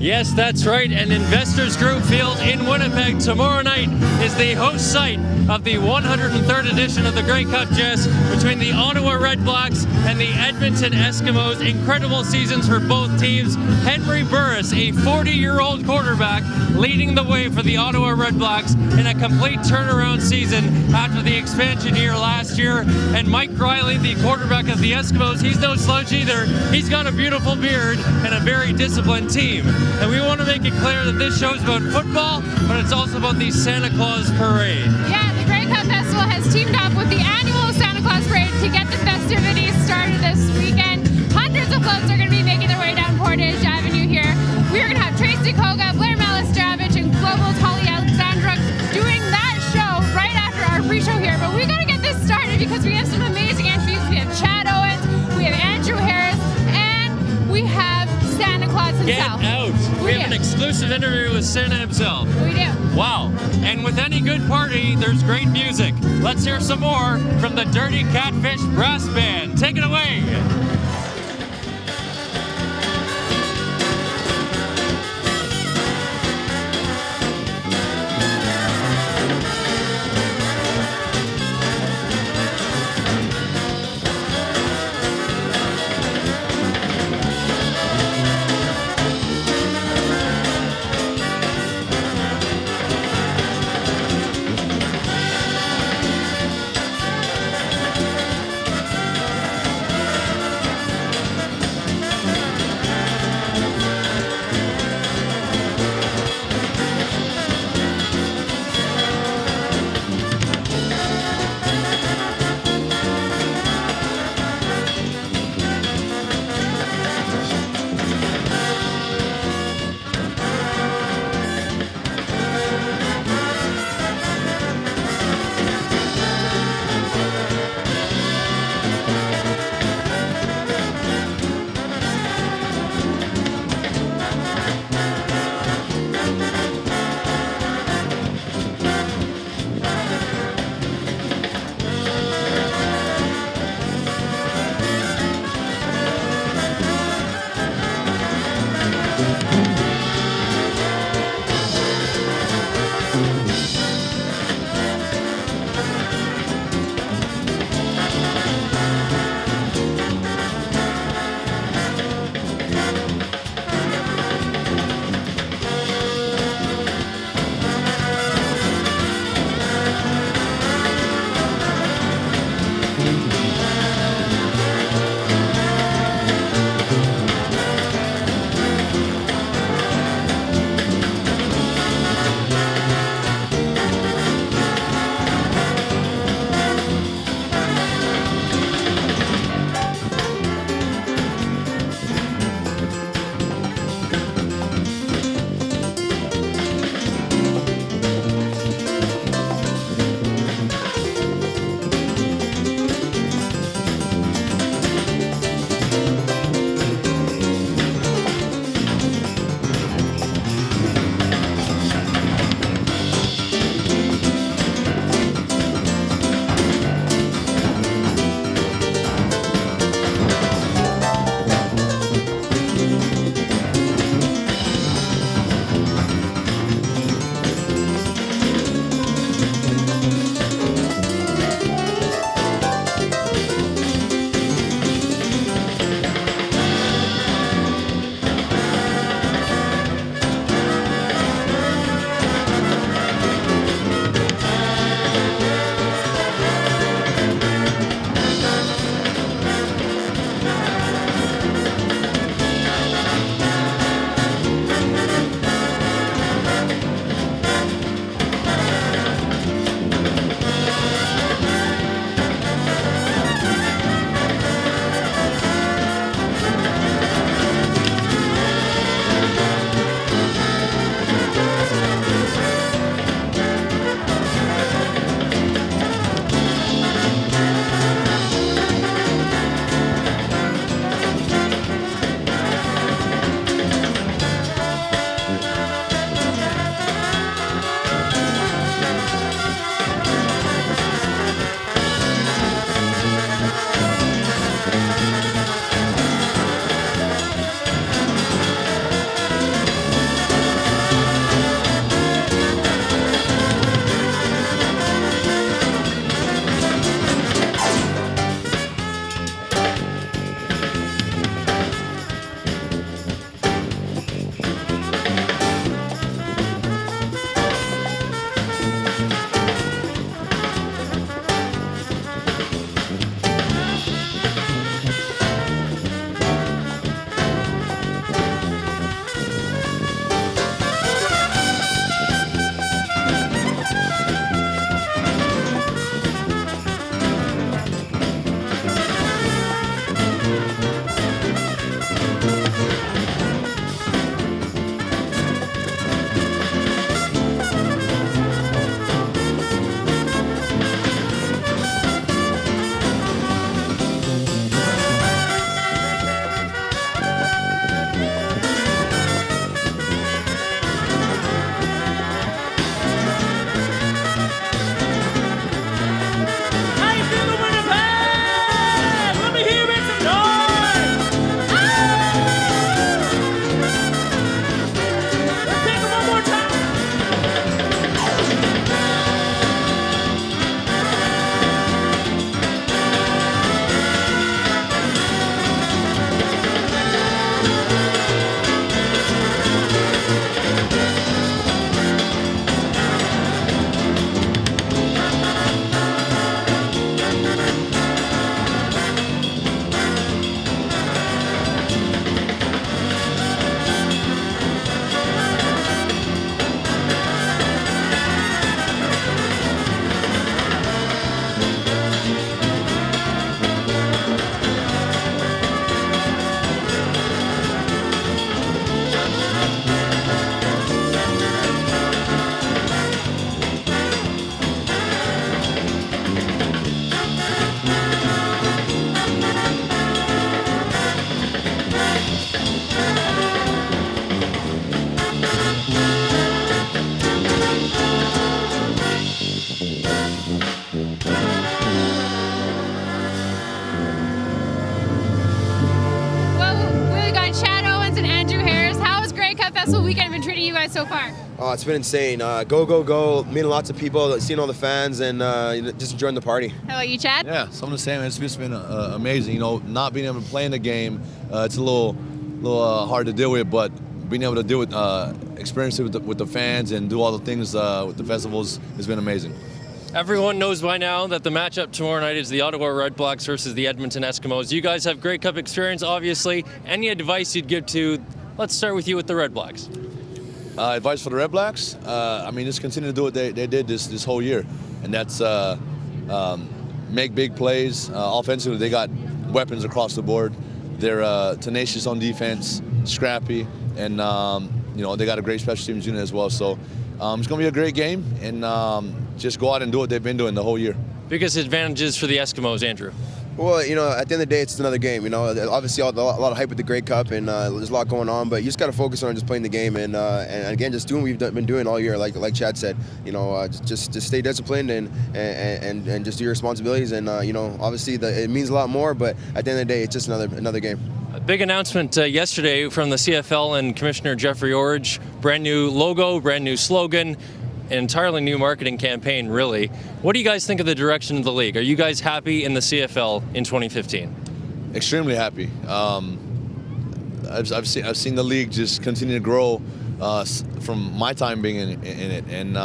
Yes, that's right. And Investors Group Field in Winnipeg tomorrow night is the host site of the 103rd edition of the Grey Cup, Jess, between the Ottawa Redblacks and the Edmonton Eskimos. Incredible seasons for both teams. Henry Burris, a 40-year-old quarterback, leading the way for the Ottawa Redblacks in a complete turnaround season after the expansion year last year. And Mike Riley, the quarterback of the Eskimos, he's no slouch either. He's got a beautiful beard and a very disciplined team. And we want to make it clear that this show is about football, but it's also about the Santa Claus Parade. Yeah, the Grey Cup Festival has teamed up with the annual Santa Claus Parade to get the festivities started this weekend. Hundreds of floats are going to be making their way down Portage Avenue here. We're going to have Tracy Koga, Blair Malistavich, and Global's Holly Alexandra doing that show right after our pre-show here. But we got to get this started because we have some amazing interviews. We have Chad Owens, we have Andrew Harris, and we have Santa Claus himself. Get out! We have an exclusive interview with Santa himself. We do. Wow. And with any good party, there's great music. Let's hear some more from the Dirty Catfish Brass Band. Take it away. the weekend been treating you guys so far? Oh, it's been insane. Go, go, go. Meeting lots of people, seeing all the fans, and just enjoying the party. How about you, Chad? Yeah, some of the same. It's just been amazing. You know, not being able to play in the game, it's a little hard to deal with, but being able to do it, experience it with the fans and do all the things with the festivals has been amazing. Everyone knows by now that the matchup tomorrow night is the Ottawa Redblacks versus the Edmonton Eskimos. You guys have Grey Cup experience, obviously. Any advice you'd give to, let's start with you with the Redblacks. Advice for the Redblacks? I mean, just continue to do what they did this whole year, and that's make big plays. Offensively, they got weapons across the board. They're tenacious on defense, scrappy, and you know, they got a great special teams unit as well. So it's going to be a great game, and just go out and do what they've been doing the whole year. Biggest advantages for the Eskimos, Andrew? Well, you know, at the end of the day, it's another game. You know, obviously a lot of hype with the Grey Cup, and there's a lot going on. But you just got to focus on just playing the game, and again, just doing what we've been doing all year. Like Chad said, you know, just stay disciplined and just do your responsibilities. And you know, obviously it means a lot more. But at the end of the day, it's just another game. A big announcement yesterday from the CFL and Commissioner Jeffrey Orridge. Brand new logo, brand new slogan. An entirely new marketing campaign, really. What do you guys think of the direction of the league? Are you guys happy in the CFL in 2015? Extremely happy. I've seen the league just continue to grow from my time being in it, and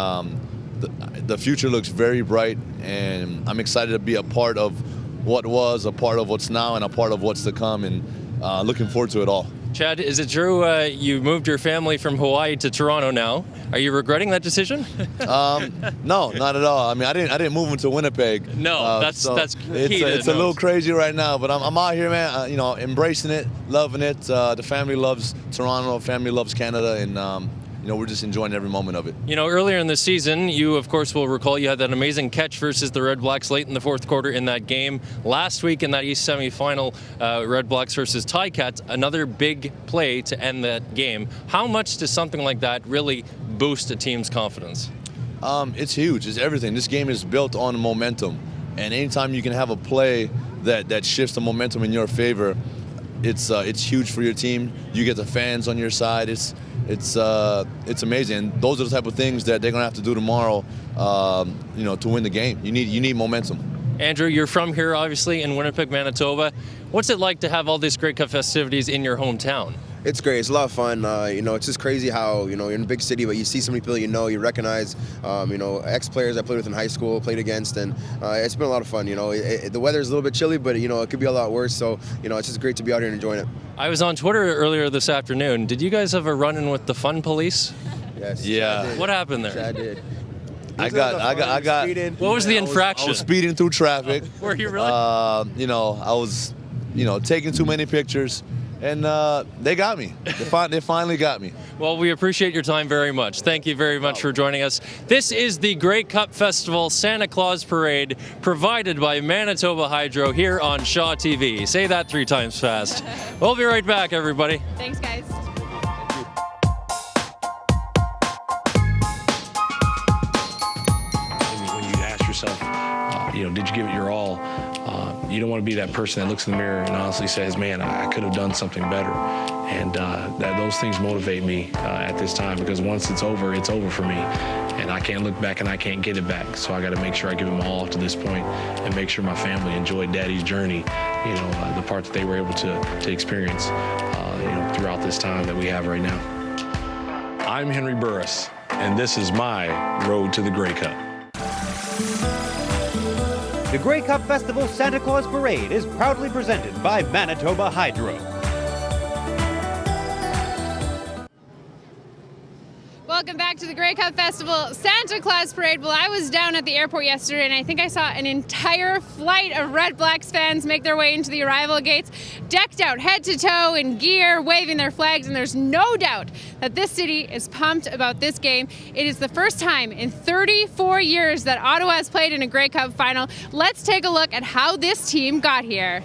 the future looks very bright. And I'm excited to be a part of what was, a part of what's now, and a part of what's to come. And looking forward to it all. Chad, is it true you moved your family from Hawaii to Toronto now? Are you regretting that decision? No, not at all. I mean, I didn't move into Winnipeg. No, that's key. It's a little crazy right now, but I'm out here, man. You know, embracing it, loving it. The family loves Toronto, family loves Canada, and you know, we're just enjoying every moment of it. You know, earlier in the season, you of course will recall you had that amazing catch versus the Red Blacks late in the fourth quarter in that game. Last week in that East semifinal, Red Blacks versus Ticats, another big play to end that game. How much does something like that really boost a team's confidence? It's huge. It's everything. This game is built on momentum, and anytime you can have a play that shifts the momentum in your favor, it's huge for your team. You get the fans on your side. It's amazing. And those are the type of things that they're gonna have to do tomorrow, you know, to win the game. You need momentum. Andrew, you're from here, obviously, in Winnipeg, Manitoba. What's it like to have all these Grey Cup festivities in your hometown? It's great. It's a lot of fun. You know, it's just crazy how, you know, you're in a big city, but you see so many people you recognize, you know, ex-players I played with in high school, played against, and it's been a lot of fun. You know, the weather's a little bit chilly, but, you know, it could be a lot worse. So, you know, it's just great to be out here and enjoying it. I was on Twitter earlier this afternoon. Did you guys have a run-in with the fun police? Yes. Yeah. What happened there? Chad did. I got. What was the infraction? I was speeding through traffic. Were you really? You know, I was, you know, taking too many pictures, and they got me. They finally got me. Well, we appreciate your time very much. Thank you very much for joining us. This is the Grey Cup Festival Santa Claus Parade, provided by Manitoba Hydro here on Shaw TV. Say that 3 times fast. We'll be right back, everybody. Thanks, guys. When you ask yourself, you know, did you give it your all? You don't want to be that person that looks in the mirror and honestly says, man, I could have done something better. And those things motivate me at this time, because once it's over for me. And I can't look back and I can't get it back. So I got to make sure I give it my all to this point and make sure my family enjoyed Daddy's journey, you know, the part that they were able to experience, you know, throughout this time that we have right now. I'm Henry Burris, and this is my road to the Grey Cup. The Grey Cup Festival Santa Claus Parade is proudly presented by Manitoba Hydro. Welcome back to the Grey Cup Festival Santa Claus Parade. Well, I was down at the airport yesterday, and I think I saw an entire flight of Red Blacks fans make their way into the arrival gates, decked out head to toe in gear, waving their flags, and there's no doubt that this city is pumped about this game. It is the first time in 34 years that Ottawa has played in a Grey Cup final. Let's take a look at how this team got here.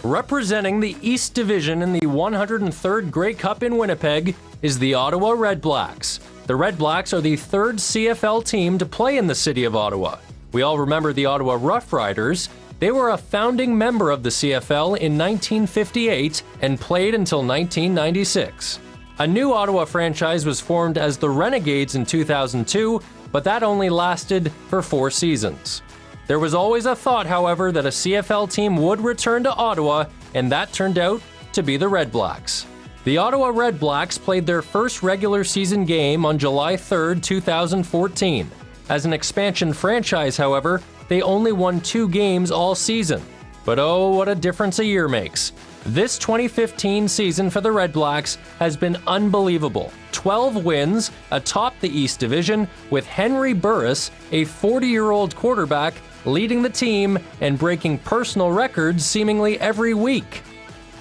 Representing the East Division in the 103rd Grey Cup in Winnipeg is the Ottawa Red Blacks. The Red Blacks are the 3rd CFL team to play in the city of Ottawa. We all remember the Ottawa Rough Riders. They were a founding member of the CFL in 1958 and played until 1996. A new Ottawa franchise was formed as the Renegades in 2002, but that only lasted for 4 seasons. There was always a thought, however, that a CFL team would return to Ottawa, and that turned out to be the Red Blacks. The Ottawa Red Blacks played their first regular season game on July 3, 2014. As an expansion franchise, however, they only won 2 games all season. But oh, what a difference a year makes. This 2015 season for the Red Blacks has been unbelievable. 12 wins atop the East Division, with Henry Burris, a 40-year-old quarterback, leading the team and breaking personal records seemingly every week.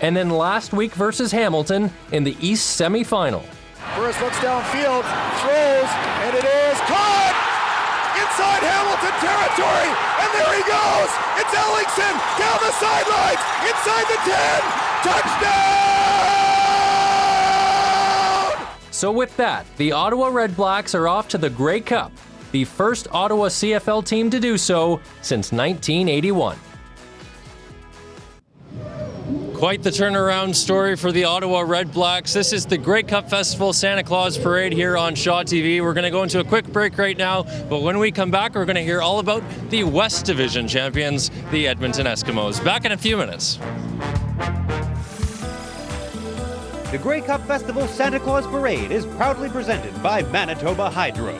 And then last week versus Hamilton in the East semifinal. Burris looks downfield, throws, and it is caught! Inside Hamilton territory, and there he goes! It's Ellingson down the sidelines, inside the 10! Touchdown! So with that, the Ottawa Red Blacks are off to the Grey Cup, the first Ottawa CFL team to do so since 1981. Quite the turnaround story for the Ottawa Red Blacks. This is the Grey Cup Festival Santa Claus Parade here on Shaw TV. We're going to go into a quick break right now, but when we come back, we're going to hear all about the West Division champions, the Edmonton Eskimos. Back in a few minutes. The Grey Cup Festival Santa Claus Parade is proudly presented by Manitoba Hydro.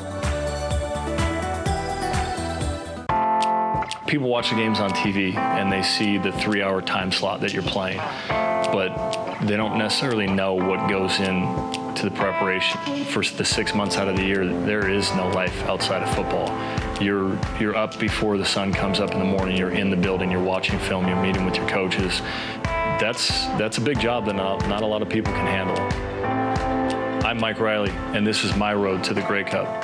People watch the games on TV and they see the 3-hour time slot that you're playing, but they don't necessarily know what goes into the preparation for the 6 months out of the year. There is no life outside of football. You're up before the sun comes up in the morning. You're in the building. You're watching film. You're meeting with your coaches. That's a big job that not a lot of people can handle. I'm Mike Riley, and this is my road to the Grey Cup.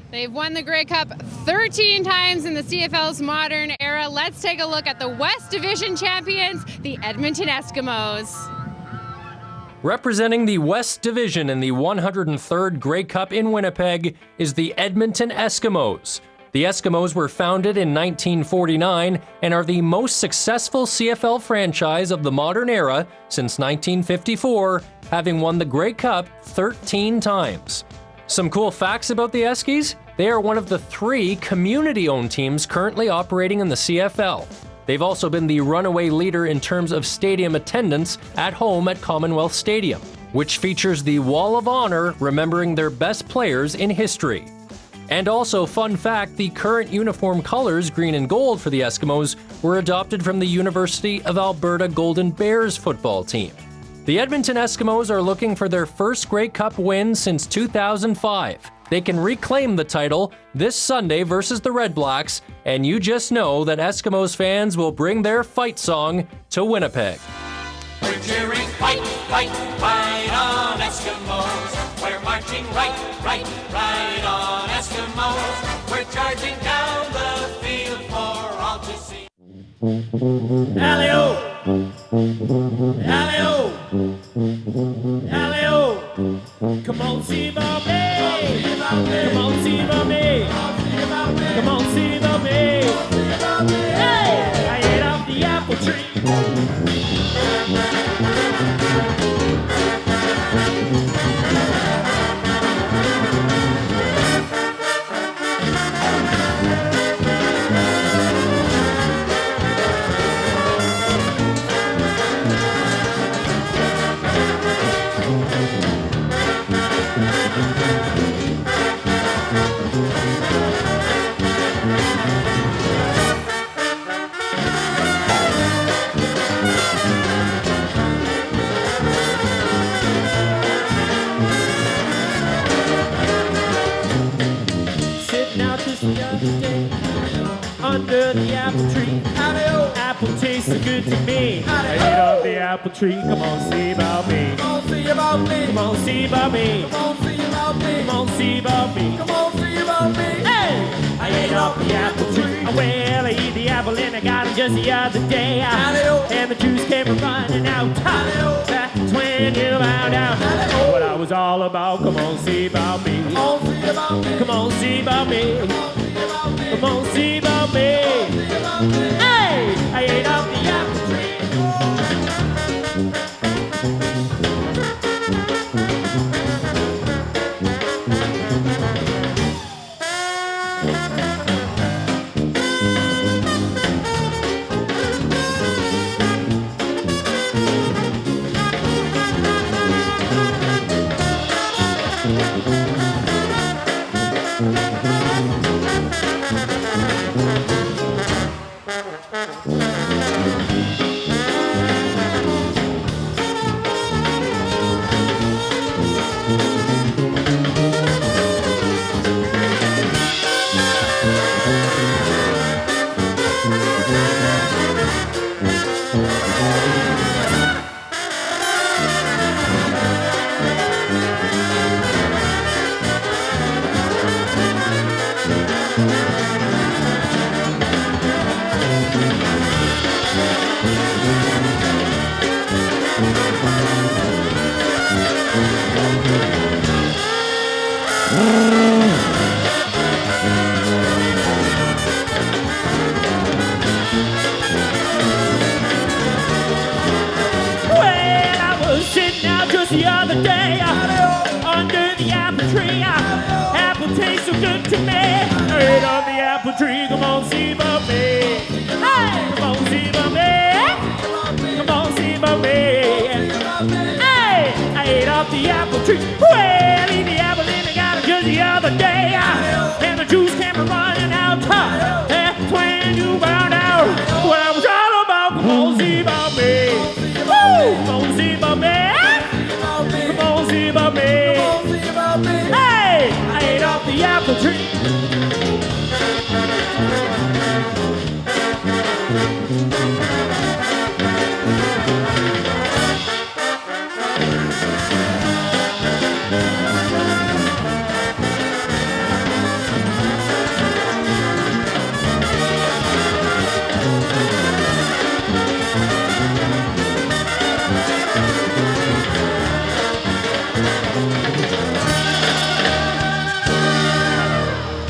They've won the Grey Cup 13 times in the CFL's modern era. Let's take a look at the West Division champions, the Edmonton Eskimos. Representing the West Division in the 103rd Grey Cup in Winnipeg is the Edmonton Eskimos. The Eskimos were founded in 1949 and are the most successful CFL franchise of the modern era since 1954, having won the Grey Cup 13 times. Some cool facts about the Eskies: they are one of the 3 community-owned teams currently operating in the CFL. They've also been the runaway leader in terms of stadium attendance at home at Commonwealth Stadium, which features the Wall of Honor remembering their best players in history. And also, fun fact, the current uniform colors, green and gold for the Eskimos, were adopted from the University of Alberta Golden Bears football team. The Edmonton Eskimos are looking for their first Grey Cup win since 2005. They can reclaim the title this Sunday versus the Red Blacks, and you just know that Eskimos fans will bring their fight song to Winnipeg. We're cheering fight, fight, fight on Eskimos. We're marching right, right, right on Eskimos. We're charging down the field for all to see. Alley-o! Alley-o! Alley-o! Come on, see about me! Come on, see about me! Come on, see about me! Hey! I ate off the apple tree! Under the apple tree, apple tastes so good to me. I ate off the apple tree. Come on, see about me. Come on, see about me. Come on, see about me. Come on, see about me. Come on, see about me. Come on, see about me. Hey, I ate off the apple tree. Well, I ate the apple and I got it just the other day. And the juice came running out. That's when you found out what I was all about. Come on, see about me. Come on, see about me. Come on, see about me. Come on, see about me. Hey, I ate off the apple tree. The other day, under the apple tree, apple tastes so good to me. Right on the apple tree, come on, see about me. Hey, come on, see about me. Come on, see about me. Hey, I ate off the apple tree. Well, eat the apple and I got it just the other day, and the juice came running out. That's when you found out what I was all about. Come on, see about me. Woo, come on, see about me. About me. Hey, I ate off the apple tree.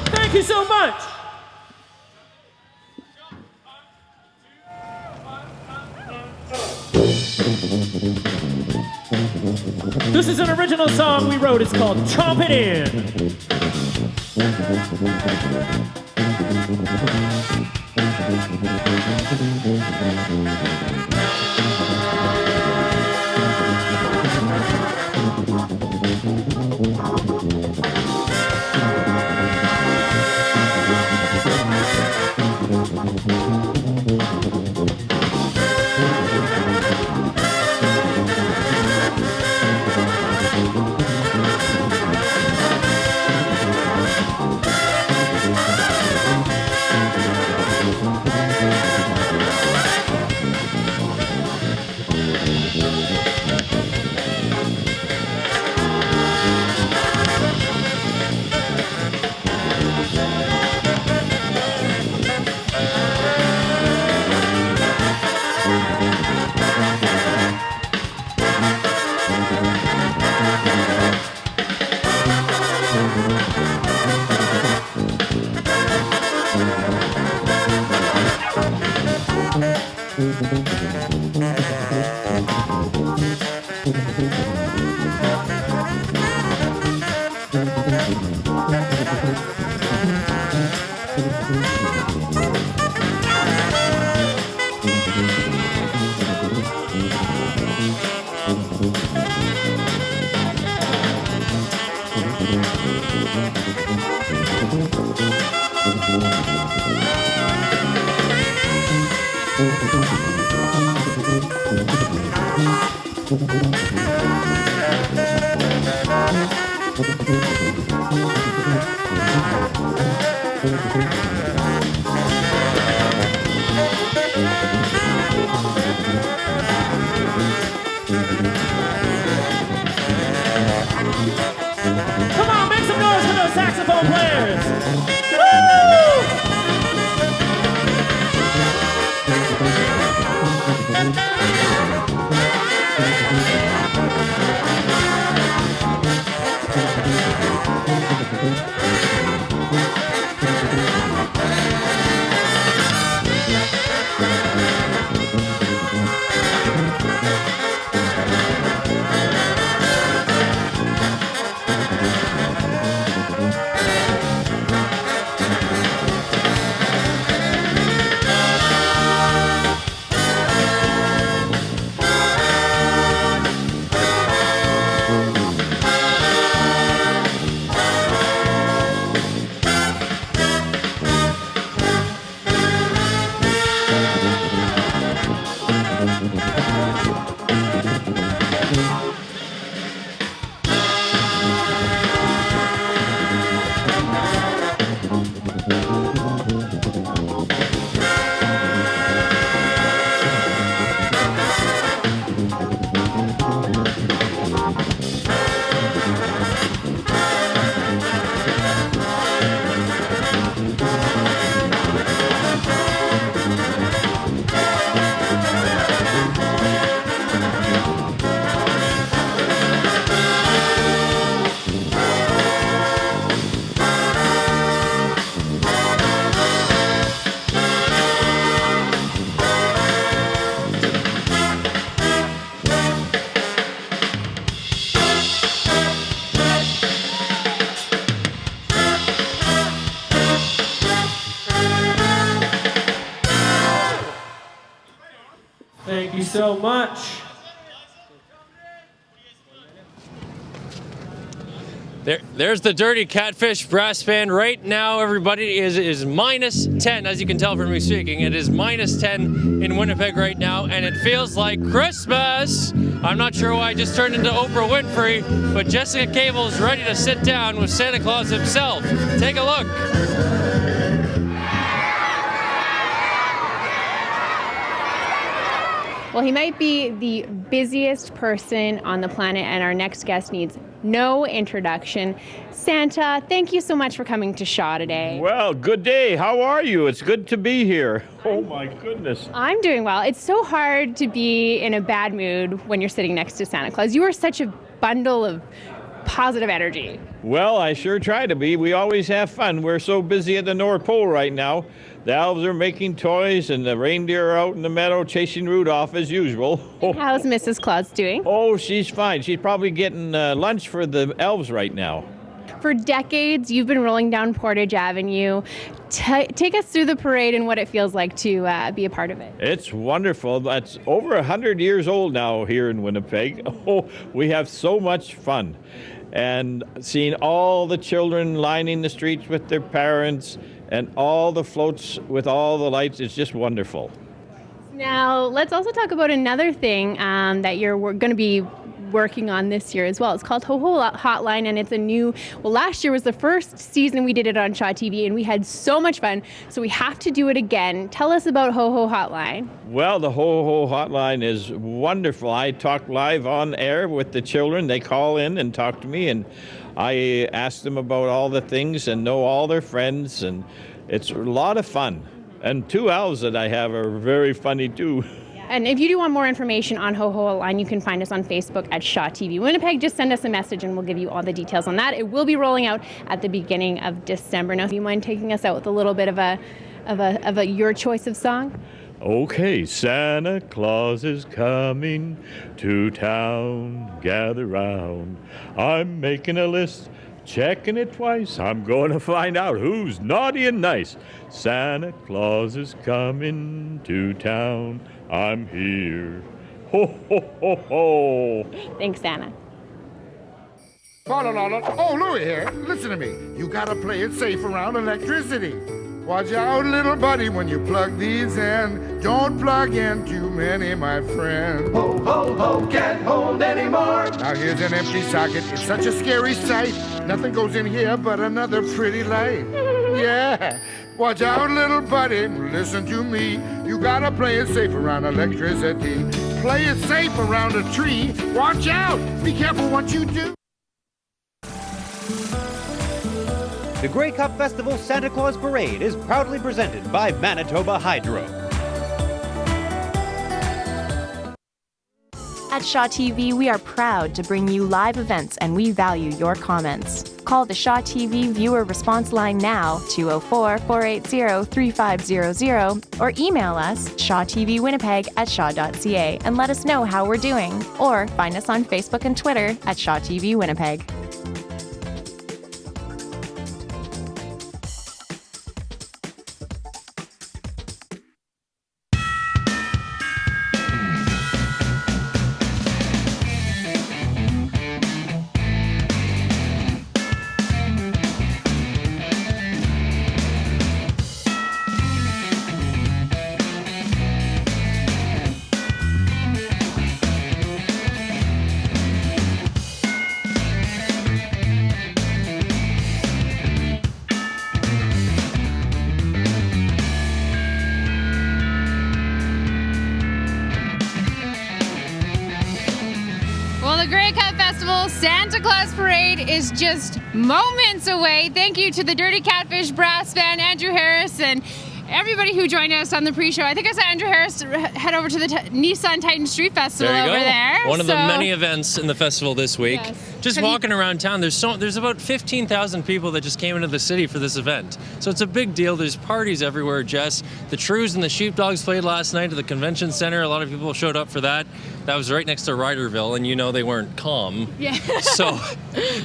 Thank you so much. This is an original song we wrote. It's called Chomp It In. Come on, make some noise for those saxophone players. Woo! Thank you so much. There's the Dirty Catfish Brass Band. Right now, everybody is minus 10, as you can tell from me speaking. It is minus 10 in Winnipeg right now, and it feels like Christmas. I'm not sure why I just turned into Oprah Winfrey, but Jessica Cable is ready to sit down with Santa Claus himself. Take a look. Well, he might be the busiest person on the planet, and our next guest needs no introduction. Santa, thank you so much for coming to Shaw today. Well, good day. How are you? It's good to be here. Oh, my goodness. I'm doing well. It's so hard to be in a bad mood when you're sitting next to Santa Claus. You are such a bundle of positive energy. Well, I sure try to be. We always have fun. We're so busy at the North Pole right now. The elves are making toys, and the reindeer are out in the meadow chasing Rudolph as usual. How's Mrs. Claus doing? Oh, she's fine. She's probably getting lunch for the elves right now. For decades, you've been rolling down Portage Avenue. Take us through the parade and what it feels like to be a part of it. It's wonderful. That's over 100 years old now here in Winnipeg. Oh, we have so much fun. And seeing all the children lining the streets with their parents and all the floats with all the lights, it's just wonderful. Now, let's also talk about another thing that you're going to be working on this year as well. It's called Ho Ho Hotline, and it's a new, well, last year was the first season we did it on Shaw TV, and we had so much fun, so we have to do it again. Tell us about Ho Ho Hotline. Well, the Ho Ho Hotline is wonderful. I talk live on air with the children. They call in and talk to me, and I ask them about all the things and know all their friends, and it's a lot of fun. And two elves that I have are very funny too. And if you do want more information on Ho Ho Hotline, you can find us on Facebook at Shaw TV Winnipeg. Just send us a message and we'll give you all the details on that. It will be rolling out at the beginning of December. Now, do you mind taking us out with a little bit of a your choice of song? Okay, Santa Claus is coming to town. Gather round. I'm making a list, checking it twice. I'm going to find out who's naughty and nice. Santa Claus is coming to town. I'm here. Ho, ho, ho, ho. Thanks, Santa. Oh, Louie here. Listen to me. You gotta play it safe around electricity. Watch out, little buddy, when you plug these in. Don't plug in too many, my friend. Ho, ho, ho, can't hold anymore. Now here's an empty socket. It's such a scary sight. Nothing goes in here but another pretty light. Yeah. Watch out, little buddy, listen to me. You gotta play it safe around electricity. Play it safe around a tree. Watch out, be careful what you do. The Grey Cup Festival Santa Claus Parade is proudly presented by Manitoba Hydro. At Shaw TV, we are proud to bring you live events and we value your comments. Call the Shaw TV viewer response line now, 204-480-3500, or email us, shawtvwinnipeg@shaw.ca, and let us know how we're doing. Or find us on Facebook and Twitter at Shaw TV Winnipeg. The Grey Cup Festival Santa Claus Parade is just moments away. Thank you to the Dirty Catfish Brass Band, Andrew Harris, and everybody who joined us on the pre-show. I think I saw Andrew Harris head over to the Nissan Titan Street Festival over there. One of the many events in the festival this week. Yes. Just walking around town, there's about 15,000 people that just came into the city for this event. So it's a big deal. There's parties everywhere, Jess. The Trews and the Sheepdogs played last night at the convention center. A lot of people showed up for that. That was right next to Ryderville, and you know they weren't calm. Yeah. So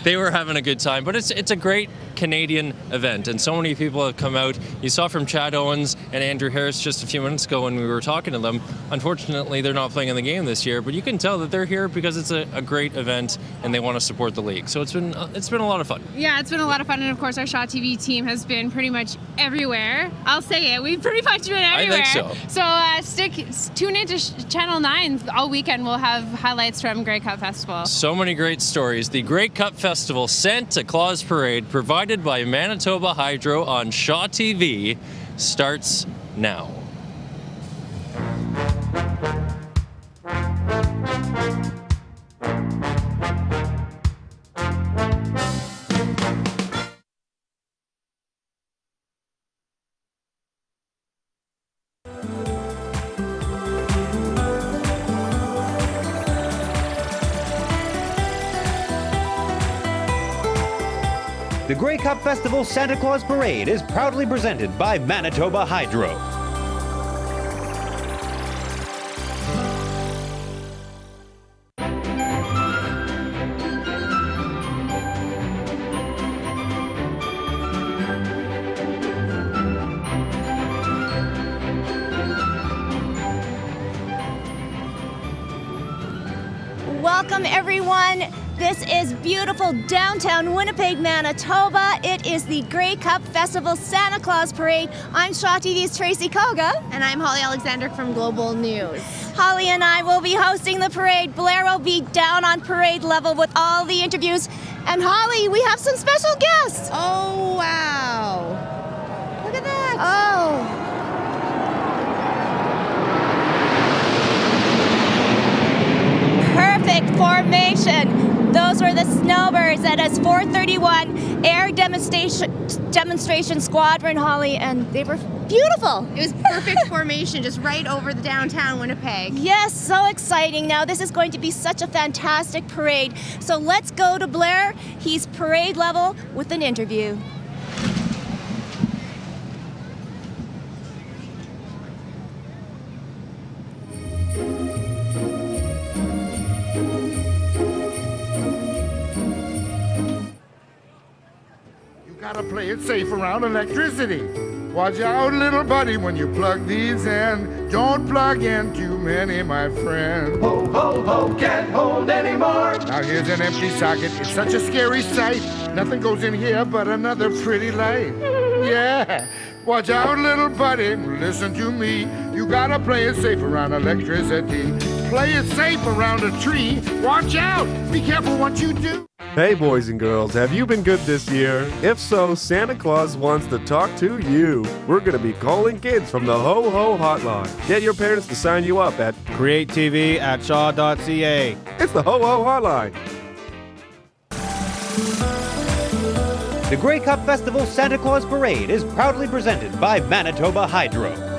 they were having a good time. But it's a great Canadian event, and so many people have come out. You saw from Chad Owens and Andrew Harris just a few minutes ago when we were talking to them. Unfortunately, they're not playing in the game this year, but you can tell that they're here because it's a great event and they want to support the league. So it's been a lot of fun. Yeah, it's been a lot of fun, and of course our Shaw TV team has been pretty much everywhere. I'll say it, we've pretty much been everywhere. I think so. So tune into Channel 9 all weekend. We'll have highlights from Grey Cup Festival. So many great stories. The Grey Cup Festival Santa Claus Parade, provided by Manitoba Hydro on Shaw TV, starts now. The Grey Cup Festival Santa Claus Parade is proudly presented by Manitoba Hydro. Welcome, everyone. This is beautiful downtown Winnipeg, Manitoba. It is the Grey Cup Festival Santa Claus Parade. I'm Shaw TV's Tracy Koga. And I'm Holly Alexander from Global News. Holly and I will be hosting the parade. Blair will be down on parade level with all the interviews. And Holly, we have some special guests. Oh, wow. Look at that. Oh. Perfect formation. Those were the Snowbirds at us 431 Air Demonstration Squadron, Holly, and they were beautiful. It was perfect formation, just right over the downtown Winnipeg. Yes, so exciting. Now, this is going to be such a fantastic parade. So let's go to Blair. He's parade level with an interview. Gotta play it safe around electricity. Watch out, little buddy, when you plug these in. Don't plug in too many, my friend. Ho, ho, ho, can't hold anymore. Now here's an empty socket. It's such a scary sight. Nothing goes in here but another pretty light. Yeah. Watch out, little buddy, listen to me. You gotta play it safe around electricity. Play it safe around a tree. Watch out. Be careful what you do. Hey boys and girls, have you been good this year? If so, Santa Claus wants to talk to you. We're going to be calling kids from the Ho Ho Hotline. Get your parents to sign you up at createtv@shaw.ca. It's the Ho Ho Hotline. The Grey Cup Festival Santa Claus Parade is proudly presented by Manitoba Hydro.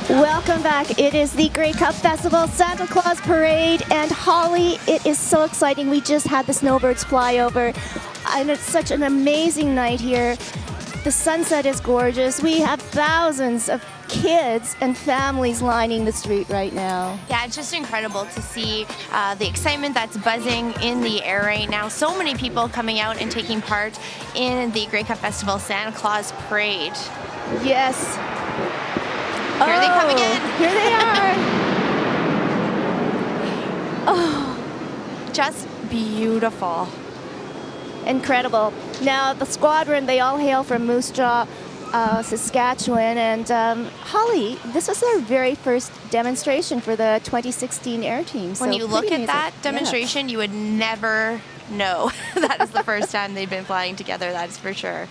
Welcome back. It is the Grey Cup Festival Santa Claus Parade, and Holly, it is so exciting. We just had the snowbirds fly over, and it's such an amazing night here. The sunset is gorgeous. We have thousands of kids and families lining the street right now. Yeah, it's just incredible to see the excitement that's buzzing in the air right now. So many people coming out and taking part in the Grey Cup Festival Santa Claus Parade. Yes. Here they come again. Here they are. Oh. Just beautiful. Incredible. Now, the squadron, they all hail from Moose Jaw, Saskatchewan. And Holly, this was their very first demonstration for the 2016 Air Team. When you look at that demonstration, you would never know that is the first time they've been flying together, that is for sure.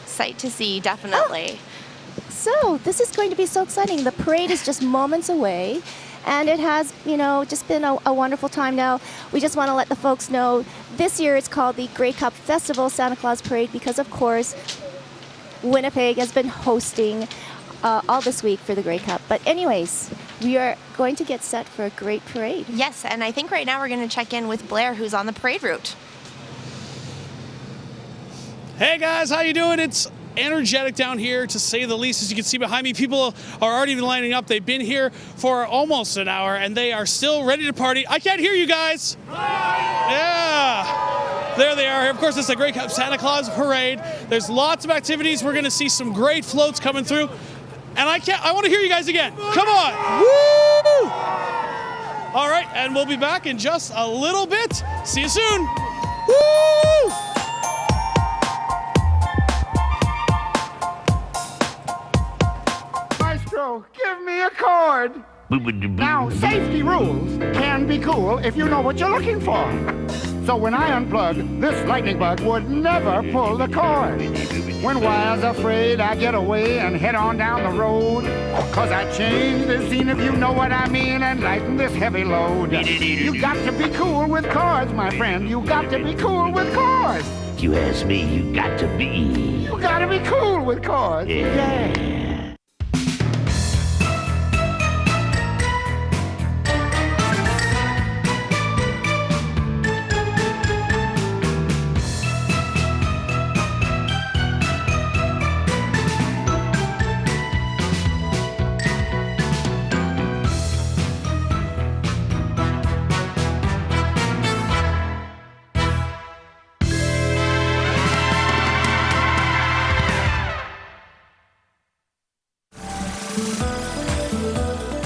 Sight to see, definitely. So, this is going to be so exciting. The parade is just moments away. And it has, just been a wonderful time now. We just want to let the folks know this year it's called the Grey Cup Festival Santa Claus Parade because, of course, Winnipeg has been hosting all this week for the Grey Cup. But anyways, we are going to get set for a great parade. Yes, and I think right now we're going to check in with Blair, who's on the parade route. Hey guys, how you doing? It's energetic down here, to say the least. As you can see behind me, people are already lining up. They've been here for almost an hour, and they are still ready to party. I can't hear you guys. Yeah. There they are. Of course, it's the Grey Cup Santa Claus Parade. There's lots of activities. We're going to see some great floats coming through. And I want to hear you guys again. Come on. Woo! All right, and we'll be back in just a little bit. See you soon. Woo! Give me a chord. Now, safety rules can be cool if you know what you're looking for. So when I unplug, this lightning bug would never pull the cord. When wires are frayed, I get away and head on down the road. Cause I change the scene, if you know what I mean, and lighten this heavy load. You got to be cool with chords, my friend. You got to be cool with chords. If you ask me, you got to be. You got to be cool with chords. Yeah.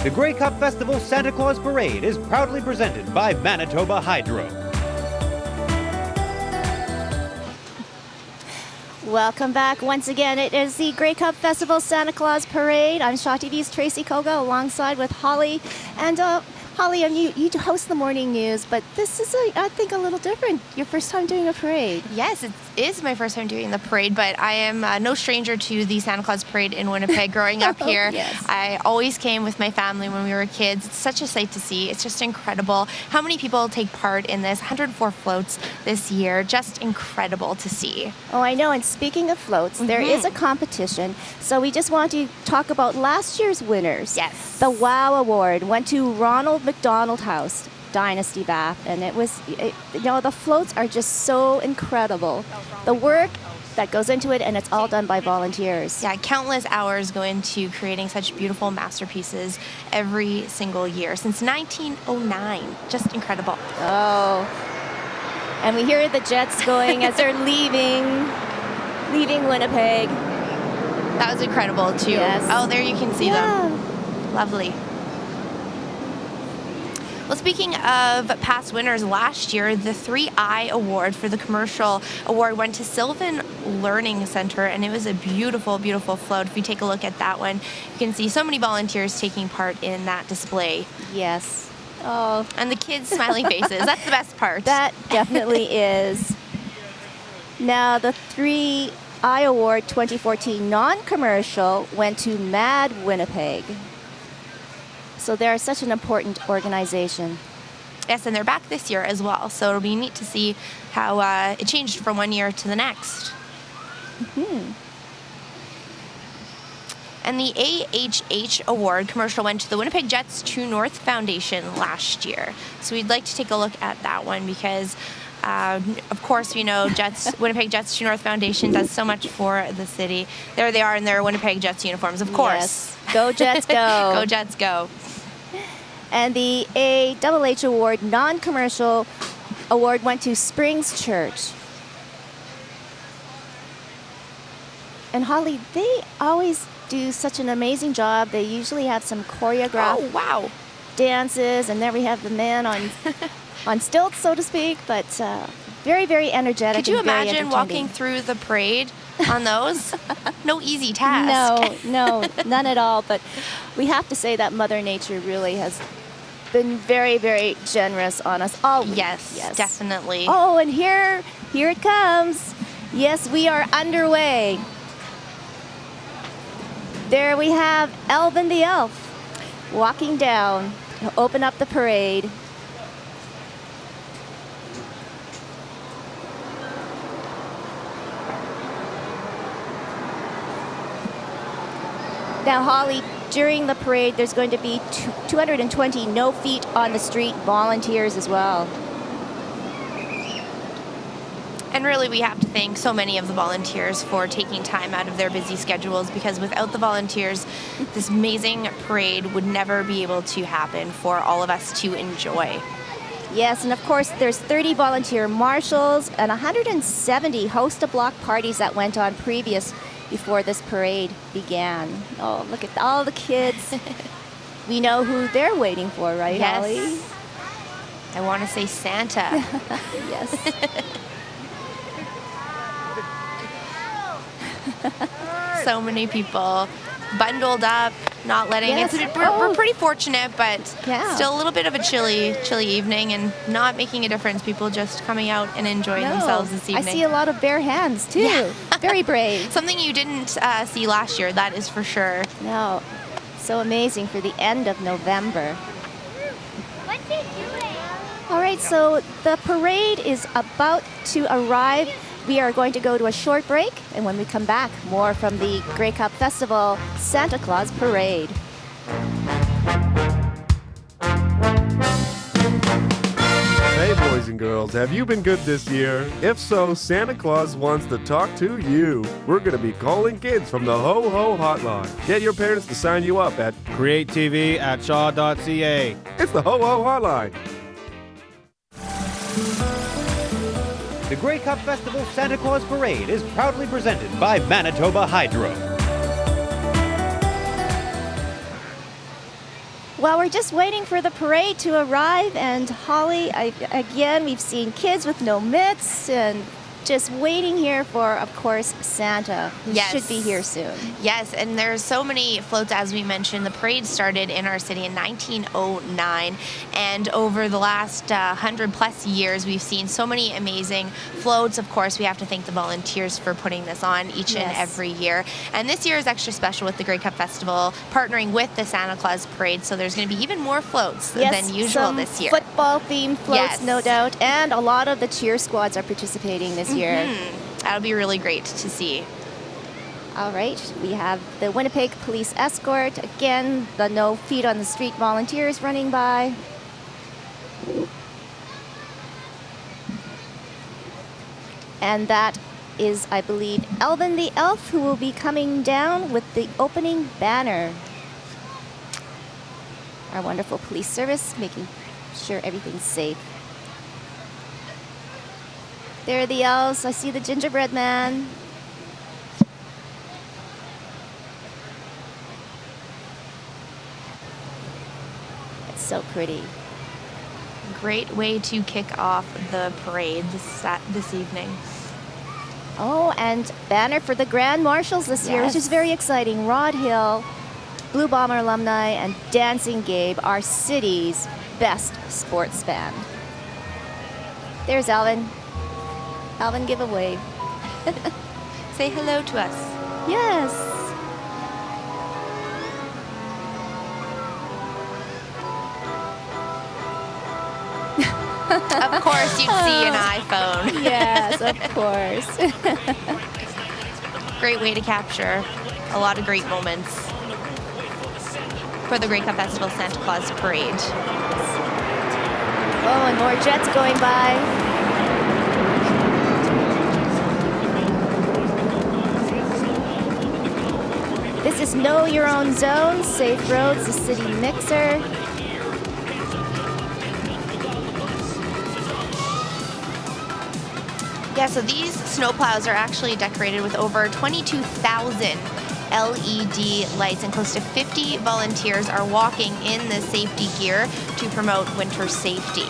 The Grey Cup Festival Santa Claus Parade is proudly presented by Manitoba Hydro. Welcome back once again. It is the Grey Cup Festival Santa Claus Parade. I'm Shaw TV's Tracy Koga alongside with Holly. And Holly, you host the morning news, but this is, I think, a little different. Your first time doing a parade. Yes, it is my first time doing the parade, but I am no stranger to the Santa Claus Parade in Winnipeg. Growing up here, Yes. I always came with my family when we were kids. It's such a sight to see. It's just incredible how many people take part in this. 104 floats this year. Just incredible to see. Oh, I know. And speaking of floats, there is a competition. So we just want to talk about last year's winners. Yes. The WOW Award went to Ronald McDonald House, Dynasty Bath, and the floats are just so incredible. The work that goes into it, and it's all done by volunteers. Yeah, countless hours go into creating such beautiful masterpieces every single year since 1909. Just incredible. Oh, and we hear the jets going as they're leaving Winnipeg. That was incredible too. Yes. Oh, there you can see them. Lovely. Well, speaking of past winners, last year, the 3I Award for the Commercial Award went to Sylvan Learning Center, and it was a beautiful, beautiful float. If you take a look at that one, you can see so many volunteers taking part in that display. Yes. Oh. And the kids' smiling faces. That's the best part. That definitely is. Now, the 3I Award 2014 non-commercial went to Mad Winnipeg. So they're such an important organization. Yes, and they're back this year as well. So it'll be neat to see how it changed from one year to the next. And the AHH Award commercial went to the Winnipeg Jets True North Foundation last year. So we'd like to take a look at that one because, of course, we know Winnipeg Jets True North Foundation does so much for the city. There they are in their Winnipeg Jets uniforms, of course. Yes. Go Jets, go. Go Jets, go. And the AHH Award non-commercial award went to Springs Church. And Holly, they always do such an amazing job. They usually have some choreographed dances, and there we have the man on stilts, so to speak, but very, very energetic. Could you and very imagine walking through the parade on those? No easy task. No, none at all. But we have to say that Mother Nature really has been very, very generous on us all week. Yes, definitely. Oh, and here it comes. Yes, we are underway. There we have Elvin the Elf walking down to open up the parade. Now, Holly, during the parade, there's going to be 220 no feet on the street volunteers as well. And really, we have to thank so many of the volunteers for taking time out of their busy schedules, because without the volunteers, this amazing parade would never be able to happen for all of us to enjoy. Yes, and of course, there's 30 volunteer marshals and 170 host-a-block parties that went on before this parade began. Oh, look at all the kids. We know who they're waiting for, right, Holly? Yes. I want to say Santa. Yes. So many people bundled up, not letting it. We're pretty fortunate, but still a little bit of a chilly evening, and not making a difference. People just coming out and enjoying themselves this evening. I see a lot of bare hands too. Yeah. Very brave. Something you didn't see last year, that is for sure. No, so amazing for the end of November. What's he doing? All right, so the parade is about to arrive. We are going to go to a short break, and when we come back, more from the Grey Cup Festival Santa Claus Parade. Hey, boys and girls, have you been good this year? If so, Santa Claus wants to talk to you. We're going to be calling kids from the Ho Ho Hotline. Get your parents to sign you up at createtv@shaw.ca. It's the Ho Ho Hotline. The Grey Cup Festival Santa Claus Parade is proudly presented by Manitoba Hydro. Well, we're just waiting for the parade to arrive, and Holly, again, we've seen kids with no mitts and just waiting here for, of course, Santa, who should be here soon. Yes, and there's so many floats, as we mentioned. The parade started in our city in 1909, and over the last 100-plus years, we've seen so many amazing floats. Of course, we have to thank the volunteers for putting this on each and every year. And this year is extra special with the Grey Cup Festival partnering with the Santa Claus Parade, so there's going to be even more floats than usual this year. Football-themed floats, no doubt, and a lot of the cheer squads are participating this year. That'll be really great to see. All right, we have the Winnipeg Police Escort. Again, the no feet on the street volunteers running by. And that is, I believe, Elvin the Elf, who will be coming down with the opening banner. Our wonderful police service making sure everything's safe. There are the elves. I see the gingerbread man. It's so pretty. Great way to kick off the parade this evening. Oh, and banner for the Grand Marshals this year, which is very exciting. Rod Hill, Blue Bomber alumni, and Dancing Gabe, our city's best sports band. There's Alvin. Alvin, give a wave. Say hello to us. Yes. Of course, you'd see an iPhone. Yes, of course. Great way to capture a lot of great moments for the Grey Cup Festival Santa Claus Parade. Oh, and more jets going by. This is Know Your Own Zone, Safe Roads, the city mixer. Yeah, so these snowplows are actually decorated with over 22,000 LED lights, and close to 50 volunteers are walking in the safety gear to promote winter safety.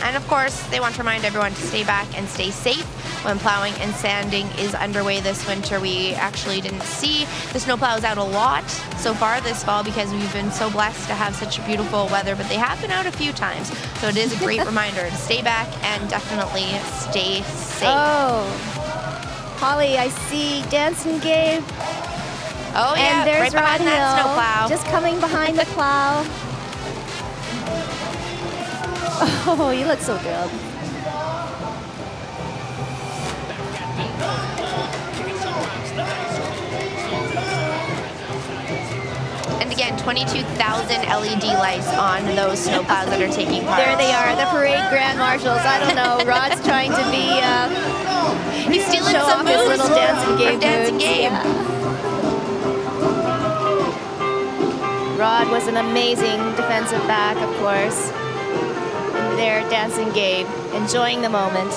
And of course, they want to remind everyone to stay back and stay safe when plowing and sanding is underway this winter. We actually didn't see the snowplows out a lot so far this fall because we've been so blessed to have such beautiful weather, but they have been out a few times. So it is a great reminder to stay back and definitely stay safe. Oh, Holly, I see Dancing Gabe. Oh yeah, and there's right behind that Hill, snowplow. just coming behind the plow. Oh, you look so good. And again, 22,000 LED lights on those snowplows that are taking part. There they are, the parade grand marshals. I don't know, Rod's trying to be, he's stealing show some off his moves little Dancing Gabe from Dancing moves. Gabe. Yeah. Rod was an amazing defensive back, of course. And there, Dancing Gabe, enjoying the moment.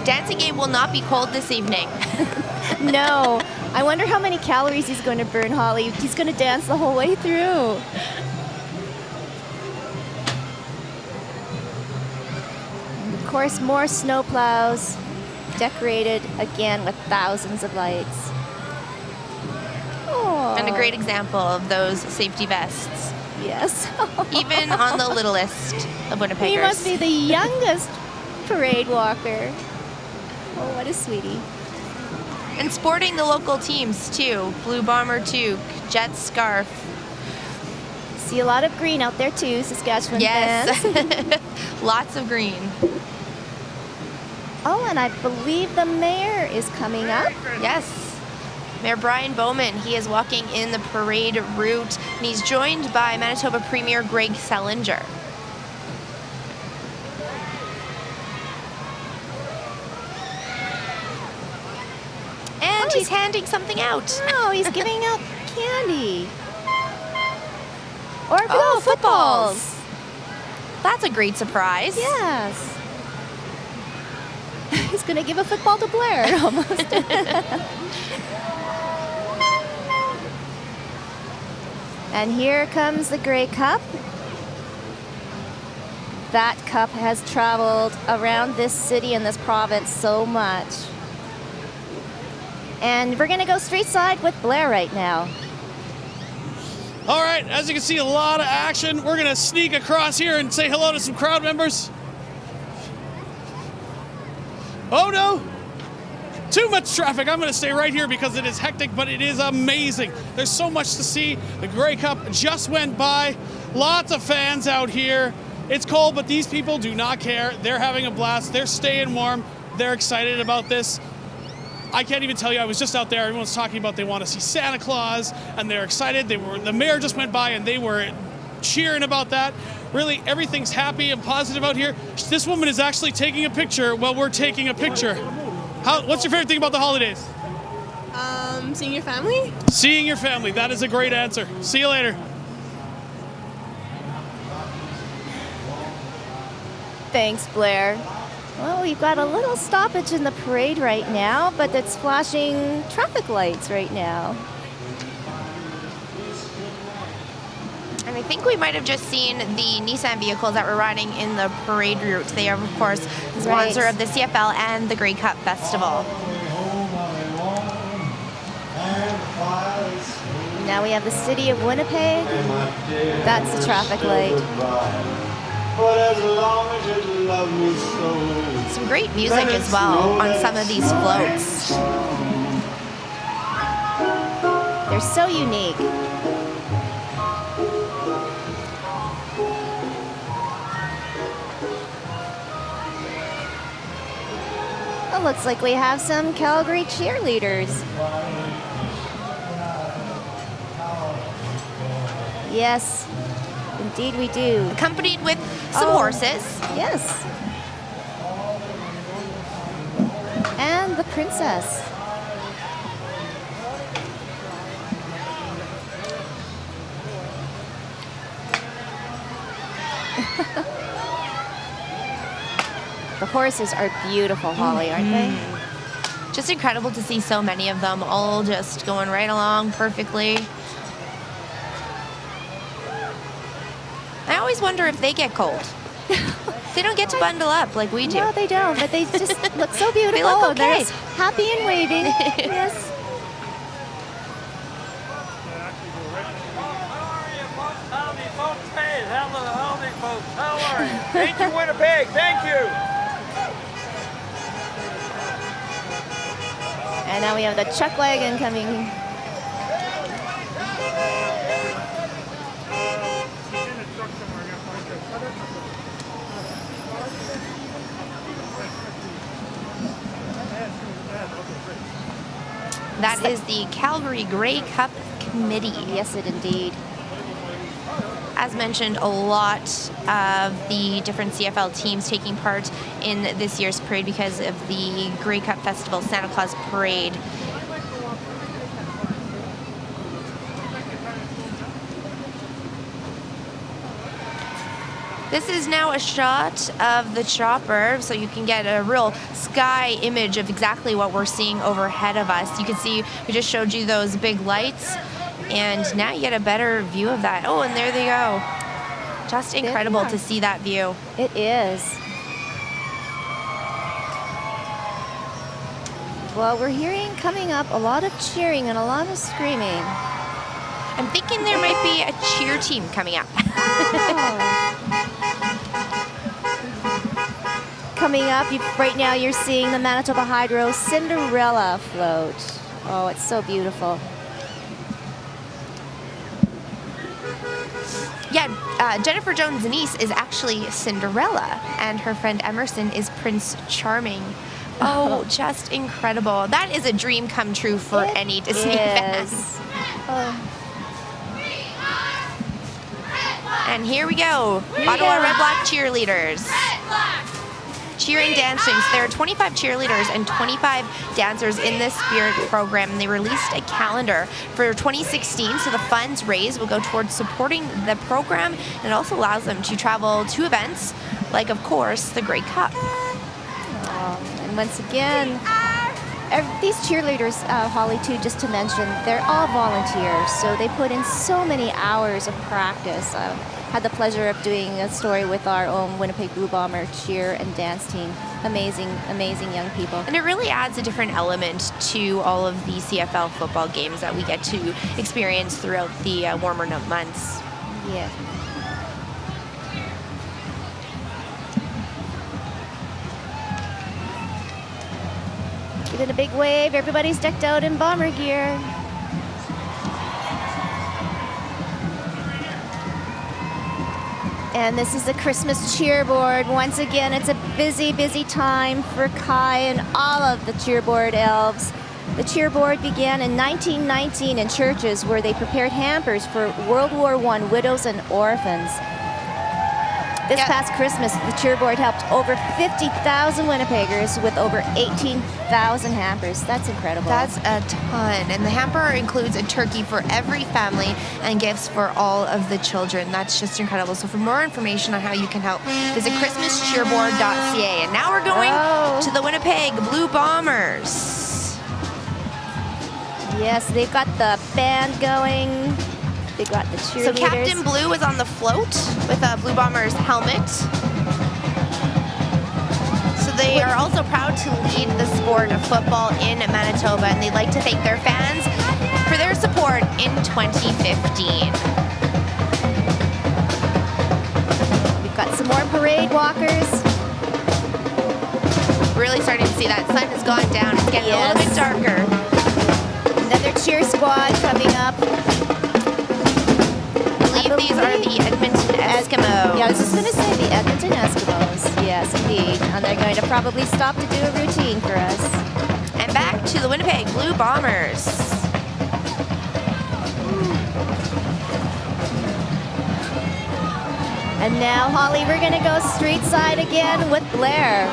Dancing Gabe will not be cold this evening. No. I wonder how many calories he's going to burn, Holly. He's going to dance the whole way through. And of course, more snowplows decorated again with thousands of lights. Aww. And a great example of those safety vests. Yes. Even on the littlest of Winnipeggers. He must be the youngest parade walker. Oh, what a sweetie. And sporting the local teams too. Blue Bomber toque, Jet scarf. See a lot of green out there too, Saskatchewan yes. fans. Lots of green. Oh, and I believe the mayor is coming up. Yes. Mayor Brian Bowman, he is walking in the parade route, and he's joined by Manitoba Premier Greg Selinger. And he's handing something out. Oh, he's giving out candy. Or footballs. That's a great surprise. Yes. He's going to give a football to Blair, almost. And here comes the Grey Cup. That cup has traveled around this city and this province so much. And we're going to go straight side with Blair right now. All right, as you can see, a lot of action. We're going to sneak across here and say hello to some crowd members. Oh no, too much traffic. I'm going to stay right here because it is hectic, but it is amazing. There's so much to see. The Grey Cup just went by. Lots of fans out here. It's cold, but these people do not care. They're having a blast. They're staying warm. They're excited about this. I can't even tell you, I was just out there. Everyone's talking about they want to see Santa Claus, and they're excited. The mayor just went by, and they were cheering about that. Really, everything's happy and positive out here. This woman is actually taking a picture while we're taking a picture. What's your favorite thing about the holidays? Seeing your family. Seeing your family. That is a great answer. See you later. Thanks, Blair. Well, we've got a little stoppage in the parade right now, but it's flashing traffic lights right now. And I think we might have just seen the Nissan vehicles that were riding in the parade route. They are, of course, the sponsor of the CFL and the Grey Cup Festival. Now we have the city of Winnipeg. That's the traffic light. Some great music as well on some of these floats. They're so unique. It looks like we have some Calgary cheerleaders. Yes, indeed we do. Accompanied with some horses. Yes. And the princess. The horses are beautiful, Holly, aren't they? Just incredible to see so many of them all just going right along perfectly. I always wonder if they get cold. They don't get to bundle up like we do. No, they don't, but they just look so beautiful. They look okay. They're just happy and waving. Yes. How are you? Thank you, Winnipeg. Thank you. And now we have the chuck wagon coming. That is the Calgary Grey Cup Committee. Yes, it indeed. As mentioned, a lot of the different CFL teams taking part in this year's parade because of the Grey Cup Festival Santa Claus Parade. This is now a shot of the chopper, so you can get a real sky image of exactly what we're seeing overhead of us. You can see, we just showed you those big lights, and now you get a better view of that. Oh, and there they go. Just incredible to see that view. It is. Well, we're hearing coming up a lot of cheering and a lot of screaming. I'm thinking there might be a cheer team coming up. Coming up, right now you're seeing the Manitoba Hydro Cinderella float. Oh, it's so beautiful. Yeah, Jennifer Jones' niece is actually Cinderella, and her friend Emerson is Prince Charming. Oh, just incredible. That is a dream come true for any Disney fan. And here we go, Ottawa Red Black cheerleaders. Cheering, dancing. So there are 25 cheerleaders and 25 dancers in this Spirit program. And they released a calendar for 2016, so the funds raised will go towards supporting the program, and it also allows them to travel to events like, of course, the Grey Cup. And once again, these cheerleaders, Holly, too, just to mention, they're all volunteers, so they put in so many hours of practice. Had the pleasure of doing a story with our own Winnipeg Blue Bomber cheer and dance team. Amazing, amazing young people. And it really adds a different element to all of the CFL football games that we get to experience throughout the warmer months. Yeah. Giving a big wave. Everybody's decked out in bomber gear. And this is the Christmas cheerboard. Once again, it's a busy, busy time for Kai and all of the cheerboard elves. The cheerboard began in 1919 in churches where they prepared hampers for World War I widows and orphans. This past Christmas, the cheerboard helped over 50,000 Winnipeggers with over 18,000 hampers. That's incredible. That's a ton. And the hamper includes a turkey for every family and gifts for all of the children. That's just incredible. So for more information on how you can help, visit christmascheerboard.ca. And now we're going to the Winnipeg Blue Bombers. Yes, they've got the band going. They got the cheerleaders. So Captain Blue is on the float with a Blue Bombers helmet. So they are also proud to lead the sport of football in Manitoba, and they'd like to thank their fans for their support in 2015. We've got some more parade walkers. Really starting to see that sun has gone down. It's getting a little bit darker. Another cheer squad coming up. These are the Edmonton Eskimos. Yeah, I was just going to say the Edmonton Eskimos. Yes, indeed. And they're going to probably stop to do a routine for us. And back to the Winnipeg Blue Bombers. And now, Holly, we're going to go street side again with Blair.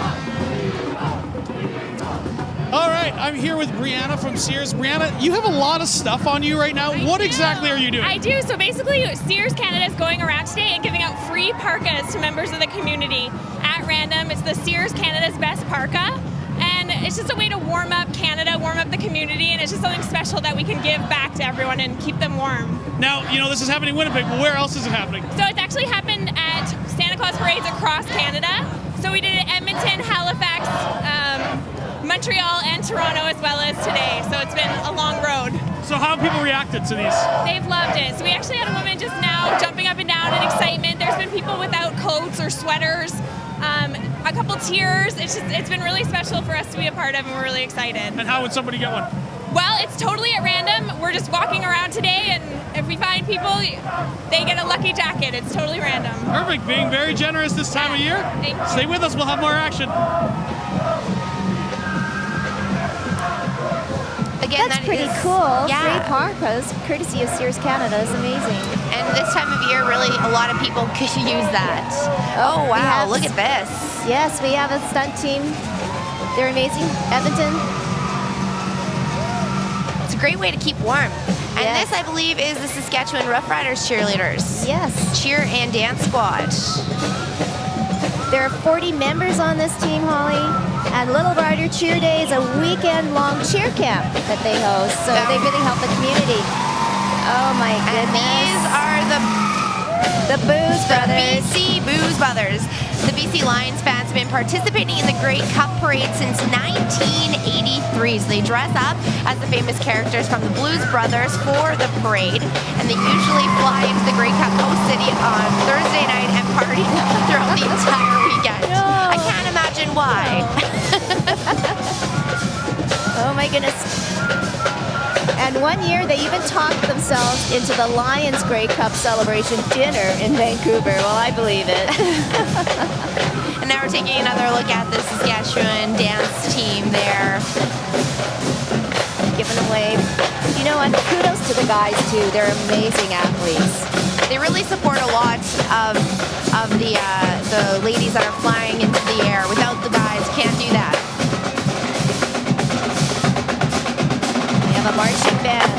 All right, I'm here with Brianna from Sears. Brianna, you have a lot of stuff on you right now. What exactly are you doing? I do. So basically, Sears Canada is going around today and giving out free parkas to members of the community at random. It's the Sears Canada's Best Parka. And it's just a way to warm up Canada, warm up the community, and it's just something special that we can give back to everyone and keep them warm. Now, you know, this is happening in Winnipeg, but where else is it happening? So it's actually happened at Santa Claus parades across Canada. So we did it at Edmonton, Halifax, Montreal, and Toronto as well as today. So it's been a long road. So how have people reacted to these? They've loved it. So we actually had a woman just now jumping up and down in excitement. There's been people without coats or sweaters. A couple tears. It's been really special for us to be a part of, and we're really excited. And how would somebody get one? Well, it's totally at random. We're just walking around today, and if we find people, they get a lucky jacket. It's totally random. Perfect. Being very generous this time of year. Thank you. Stay with us. We'll have more action. Again, That's pretty cool. Yeah. Great parkas, courtesy of Sears Canada, is amazing. And this time of year, really, a lot of people could use that. Oh, wow, look at this. Yes, we have a stunt team. They're amazing. Edmonton. It's a great way to keep warm. And this, I believe, is the Saskatchewan Rough Riders cheerleaders. Yes. Cheer and dance squad. There are 40 members on this team, Holly. And Little Rider Cheer Day is a weekend-long cheer camp that they host. So they really help the community. Oh my goodness. And these are the Booze Brothers. BC Booze Brothers. The BC Lions fans have been participating in the Great Cup Parade since 1983. So they dress up as the famous characters from the Blues Brothers for the parade. And they usually fly into the Great Cup host city on Thursday night and party throughout the entire weekend. No. I can't imagine why. Oh my goodness. And one year they even talked themselves into the Lions Grey Cup celebration dinner in Vancouver. Well, I believe it. And now we're taking another look at the Saskatchewan dance team there. Giving away. You know what? Kudos to the guys too. They're amazing athletes. They really support a lot of the ladies that are flying into the air. Without the guys, can't do that. We have a marching band.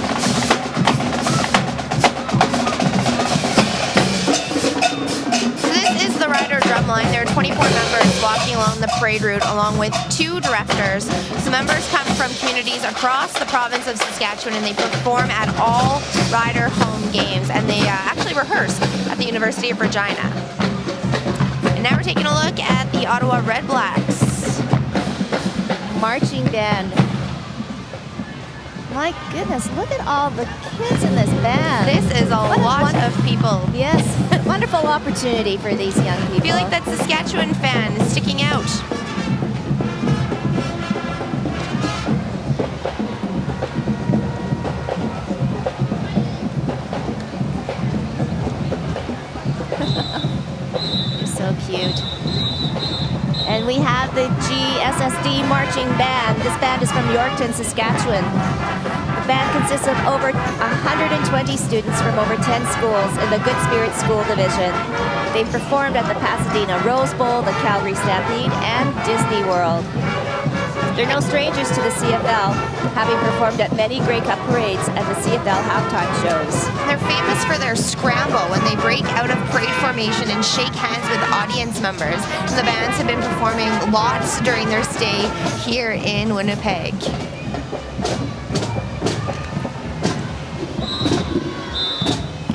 So this is the rider drum line. There are 24 members walking along the parade route along with 2 directors. So members come from communities across the province of Saskatchewan, and they perform at all rider home games, and they actually rehearse at the University of Regina. And now we're taking a look at the Ottawa Red Blacks. Marching band. My goodness, look at all the kids in this band. This is a lot of people. Yes, wonderful opportunity for these young people. I feel like that Saskatchewan fan is sticking out. So cute. And we have the GSSD Marching Band. This band is from Yorkton, Saskatchewan. The band consists of over 120 students from over 10 schools in the Good Spirit School Division. They've performed at the Pasadena Rose Bowl, the Calgary Stampede, and Disney World. They're no strangers to the CFL, having performed at many Grey Cup parades and the CFL halftime shows. They're famous for their scramble when they break out of parade formation and shake hands with audience members. And the bands have been performing lots during their stay here in Winnipeg.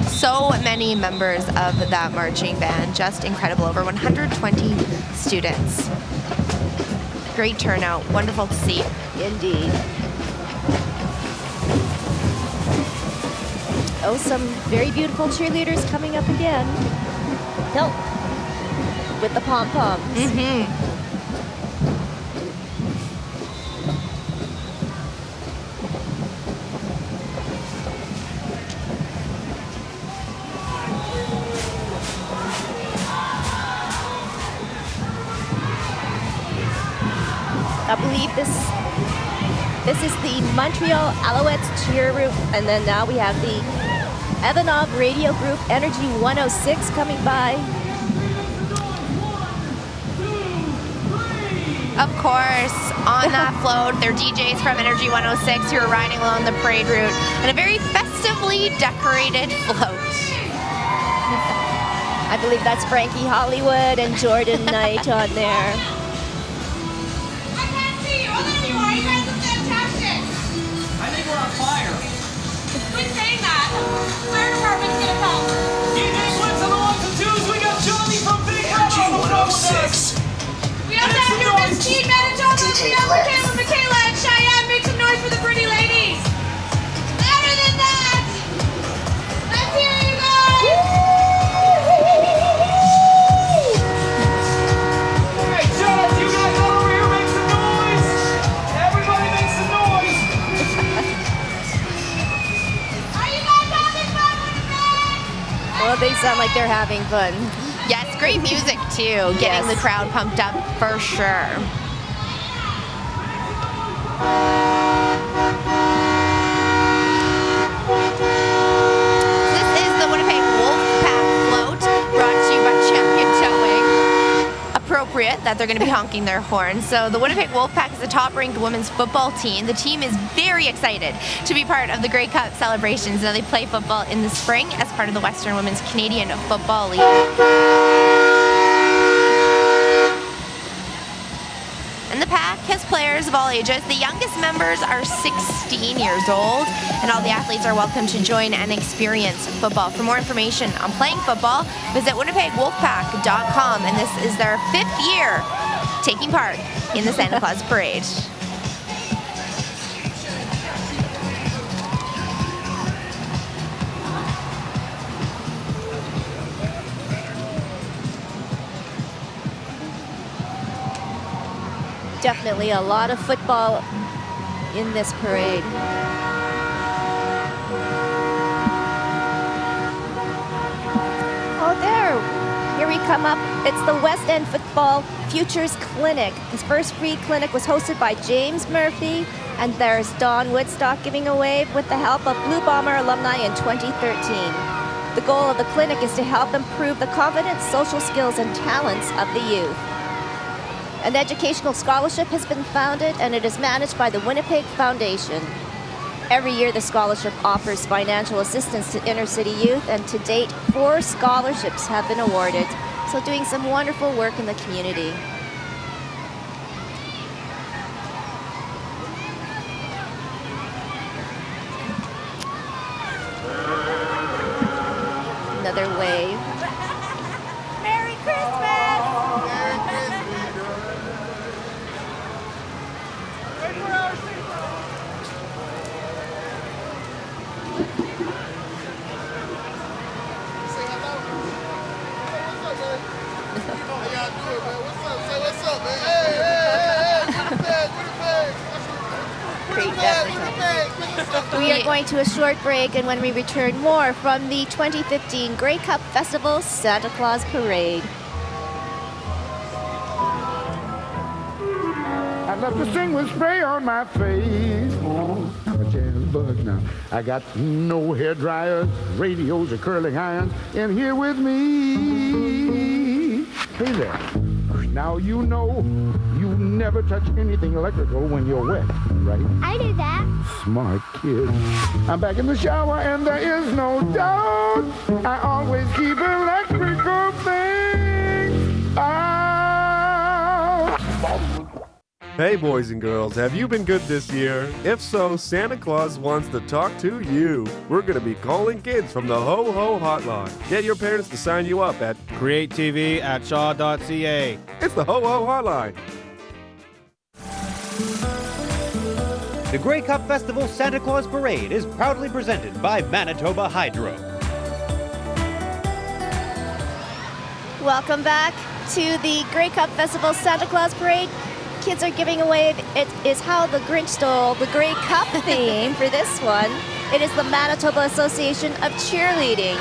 So many members of that marching band, just incredible. Over 120 students. Great turnout, wonderful to see. Indeed. Oh, some very beautiful cheerleaders coming up again. Nope. With the pom-poms. Mm-hmm. I believe this is the Montreal Alouettes cheer group, and then now we have the Evanog radio group Energy 106 coming by. Of course, on that float, they're DJs from Energy 106 who are riding along the parade route on a very festively decorated float. I believe that's Frankie Hollywood and Jordan Knight on there. I can't see you. Oh, there you are. You guys look fantastic. I think we're on fire. Quit saying that. Fire department's gonna come. DJ Blitz on the ones and twos. We got Johnny from Big Energy 106. We also have New Miss Team Manitoba. We got Michaela, Michaela, and Cheyenne. Make some noise for the pretty ladies. Louder than that. Let's hear you guys. Well, they sound like they're having fun. Yes, great music too, getting the crowd pumped up for sure. This is the Winnipeg Wolfpack float, brought to you by Champion Towing. Appropriate that they're going to be honking their horns. So the Winnipeg Wolfpack is the top-ranked women's football team. The team is very excited to be part of the Grey Cup celebrations. Now they play football in the spring as part of the Western Women's Canadian Football League. And the pack has players of all ages. The youngest members are 16 years old, and all the athletes are welcome to join and experience football. For more information on playing football, visit winnipegwolfpack.com, and this is their 5th year taking part in the Santa Claus Parade. Definitely a lot of football in this parade. Oh, there. Here we come up. It's the West End Football Futures Clinic. This first free clinic was hosted by James Murphy, and there's Don Woodstock giving a wave with the help of Blue Bomber alumni in 2013. The goal of the clinic is to help improve the confidence, social skills, and talents of the youth. An educational scholarship has been founded, and it is managed by the Winnipeg Foundation. Every year, the scholarship offers financial assistance to inner-city youth, and to date, 4 scholarships have been awarded. So doing some wonderful work in the community. Another wave. Merry Christmas! We are going to a short break, and when we return, more from the 2015 Grey Cup Festival Santa Claus Parade. I love to sing with spray on my face. Oh, I'm a jazz bug now. I got no hair dryers, radios, or curling irons in here with me. Hey there. Now you know you never touch anything electrical when you're wet, right? I do that. Smart kid. I'm back in the shower and there is no doubt I always keep electrical things out. Hey boys and girls, have you been good this year? If so, Santa Claus wants to talk to you. We're going to be calling kids from the Ho Ho Hotline. Get your parents to sign you up at createtv@shaw.ca. It's the Ho Ho Hotline. The Grey Cup Festival Santa Claus Parade is proudly presented by Manitoba Hydro. Welcome back to the Grey Cup Festival Santa Claus Parade. Kids are giving away, it is how the Grinch stole the Grey Cup theme for this one. It is the Manitoba Association of Cheerleading.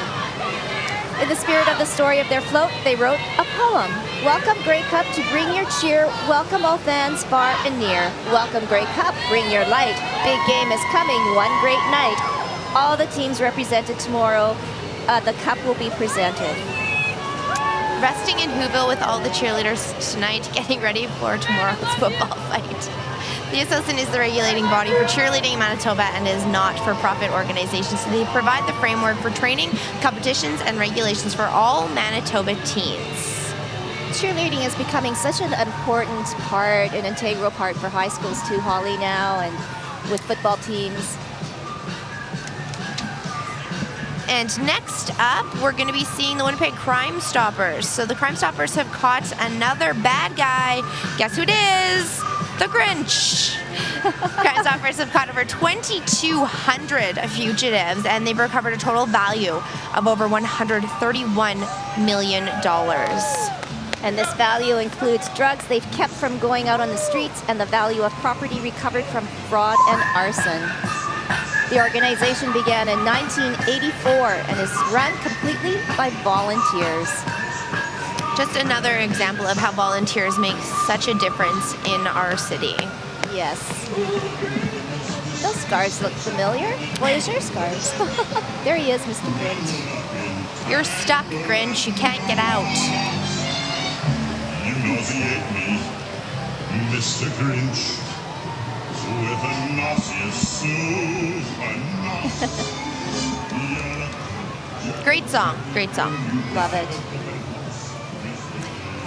In the spirit of the story of their float, they wrote a poem. Welcome Grey Cup to bring your cheer. Welcome all fans far and near. Welcome Grey Cup, bring your light. Big game is coming, one great night. All the teams represented tomorrow, the cup will be presented. Resting in Whoville with all the cheerleaders tonight, getting ready for tomorrow's football fight. The association is the regulating body for cheerleading in Manitoba and is not-for-profit organization, so they provide the framework for training, competitions, and regulations for all Manitoba teams. Cheerleading is becoming such an important part, an integral part for high schools too, Holly, now, and with football teams. And next up, we're going to be seeing the Winnipeg Crime Stoppers. So the Crime Stoppers have caught another bad guy. Guess who it is? The Grinch. Crime Stoppers have caught over 2,200 fugitives, and they've recovered a total value of over $131 million. And this value includes drugs they've kept from going out on the streets and the value of property recovered from fraud and arson. The organization began in 1984 and is run completely by volunteers. Just another example of how volunteers make such a difference in our city. Yes. Those scarves look familiar. What is your scarves? There he is, Mr. Grinch. You're stuck, Grinch. You can't get out. You nauseate me, Mr. Grinch. With a nauseous soul, Great song, great song. Love it.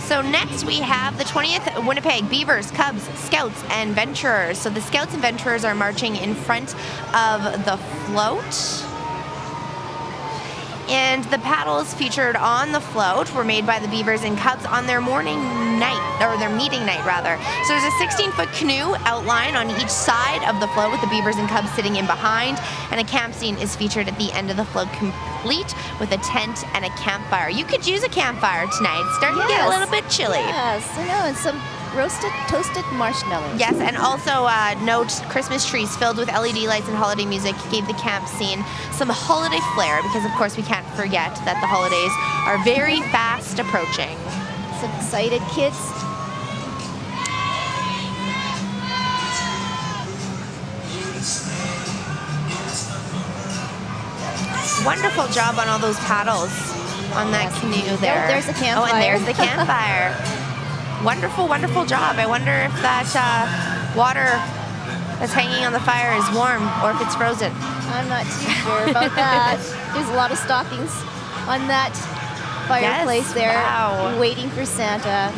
So next we have the 20th Winnipeg Beavers, Cubs, Scouts, and Venturers. So the Scouts and Venturers are marching in front of the float. And the paddles featured on the float were made by the Beavers and Cubs on their morning night, or their meeting night rather. So there's a 16-foot canoe outline on each side of the float with the Beavers and Cubs sitting in behind, and a camp scene is featured at the end of the float, complete with a tent and a campfire. You could use a campfire tonight. It's starting to get a little bit chilly. Yes, I know, and some roasted, toasted marshmallows. Yes, and also note Christmas trees filled with LED lights and holiday music gave the camp scene some holiday flair, because of course we can't forget that the holidays are very fast approaching. Some excited kids. Wonderful job on all those paddles on that canoe there. There's the campfire. Oh, and there's the campfire. Wonderful, wonderful job. I wonder if that water that's hanging on the fire is warm or if it's frozen. I'm not too sure about that. There's a lot of stockings on that fireplace there, wow. waiting for Santa.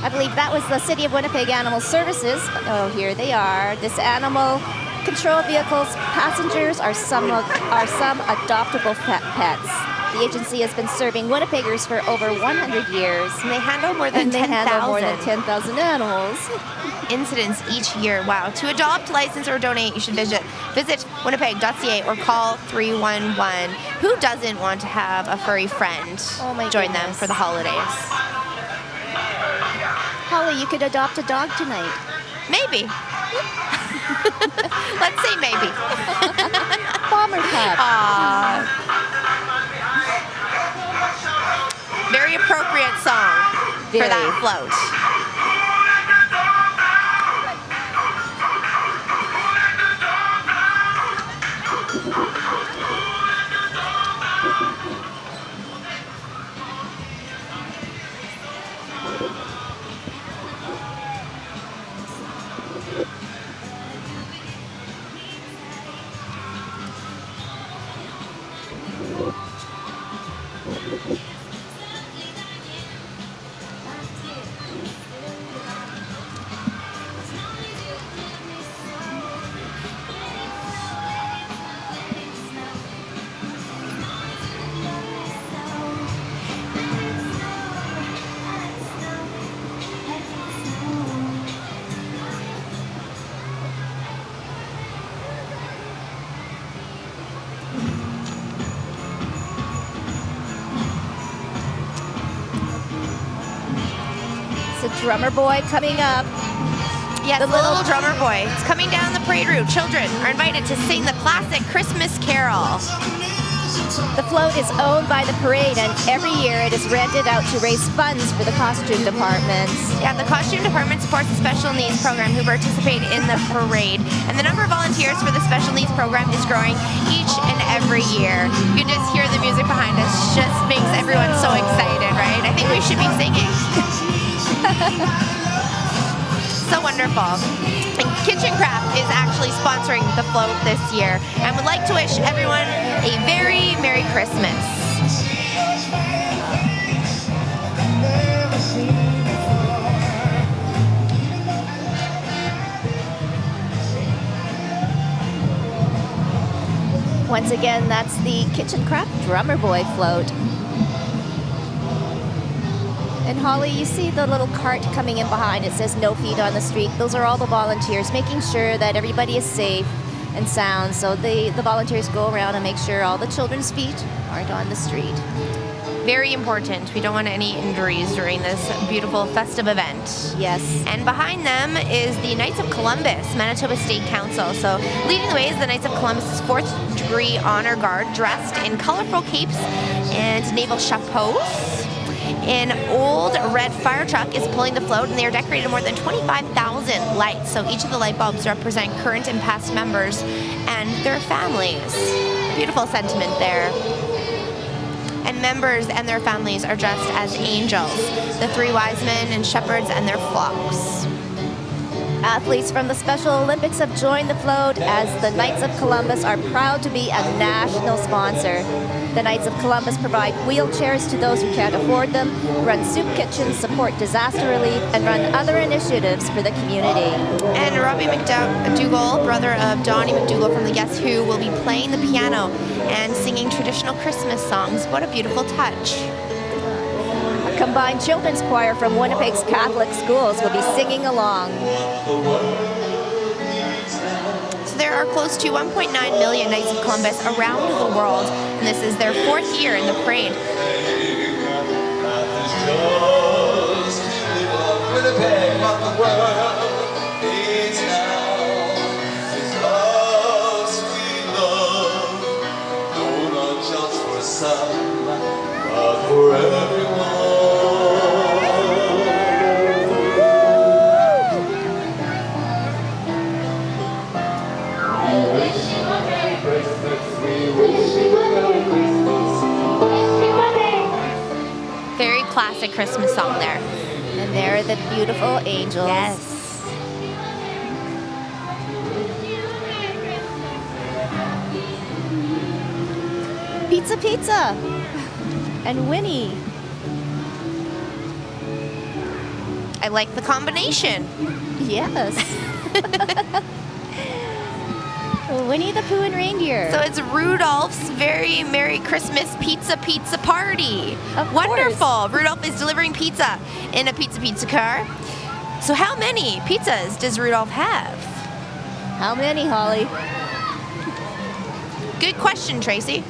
I believe that was the City of Winnipeg Animal Services. Oh, here they are. This animal control vehicle's passengers are some adoptable pets. The agency has been serving Winnipeggers for over 100 years. And they handle more than 10,000 animals. Incidents each year. Wow. To adopt, license, or donate, you should visit winnipeg.ca or call 311. Who doesn't want to have a furry friend join them for the holidays? Holly, you could adopt a dog tonight. Maybe. Let's say maybe. Bomber Pup. Very appropriate song for that float. Drummer boy coming up. Yes, the little drummer boy. It's coming down the parade route. Children are invited to sing the classic Christmas Carol. The float is owned by the parade, and every year it is rented out to raise funds for the costume departments. Yeah, the costume department supports the special needs program who participate in the parade. And the number of volunteers for the special needs program is growing each each and every year. You can just hear the music behind us, just makes everyone so excited, right? I think we should be singing. So wonderful. And Kitchen Craft is actually sponsoring the float this year and would like to wish everyone a very Merry Christmas. Once again, that's the Kitchen Craft Drummer Boy float. And Holly, you see the little cart coming in behind. It says no feet on the street. Those are all the volunteers making sure that everybody is safe and sound. So the volunteers go around and make sure all the children's feet aren't on the street. Very important. We don't want any injuries during this beautiful festive event. Yes. And behind them is the Knights of Columbus, Manitoba State Council. So leading the way is the Knights of Columbus's 4th degree honor guard, dressed in colorful capes and naval chapeaus. An old red fire truck is pulling the float, and they are decorated with more than 25,000 lights. So each of the light bulbs represent current and past members and their families. Beautiful sentiment there. And members and their families are dressed as angels, the 3 wise men and shepherds and their flocks. Athletes from the Special Olympics have joined the float, as the Knights of Columbus are proud to be a national sponsor. The Knights of Columbus provide wheelchairs to those who can't afford them, run soup kitchens, support disaster relief, and run other initiatives for the community. And Robbie McDougall, brother of Donnie McDougall from the Guess Who, will be playing the piano and singing traditional Christmas songs. What a beautiful touch. A combined children's choir from Winnipeg's Catholic schools will be singing along. So there are close to 1.9 million Knights of Columbus around the world, and this is their 4th year in the parade. Winnipeg, what the world needs now is love, sweet love. No, not just for some, but for everyone. Very classic Christmas song there. And there are the beautiful angels. Yes. Pizza, pizza. And Winnie. I like the combination. Yes. Winnie the Pooh and reindeer. So it's Rudolph's very Merry Christmas pizza party. Of Wonderful. course. Rudolph is delivering pizza in a pizza car. So how many pizzas does Rudolph have? How many, Holly? Good question, Tracy.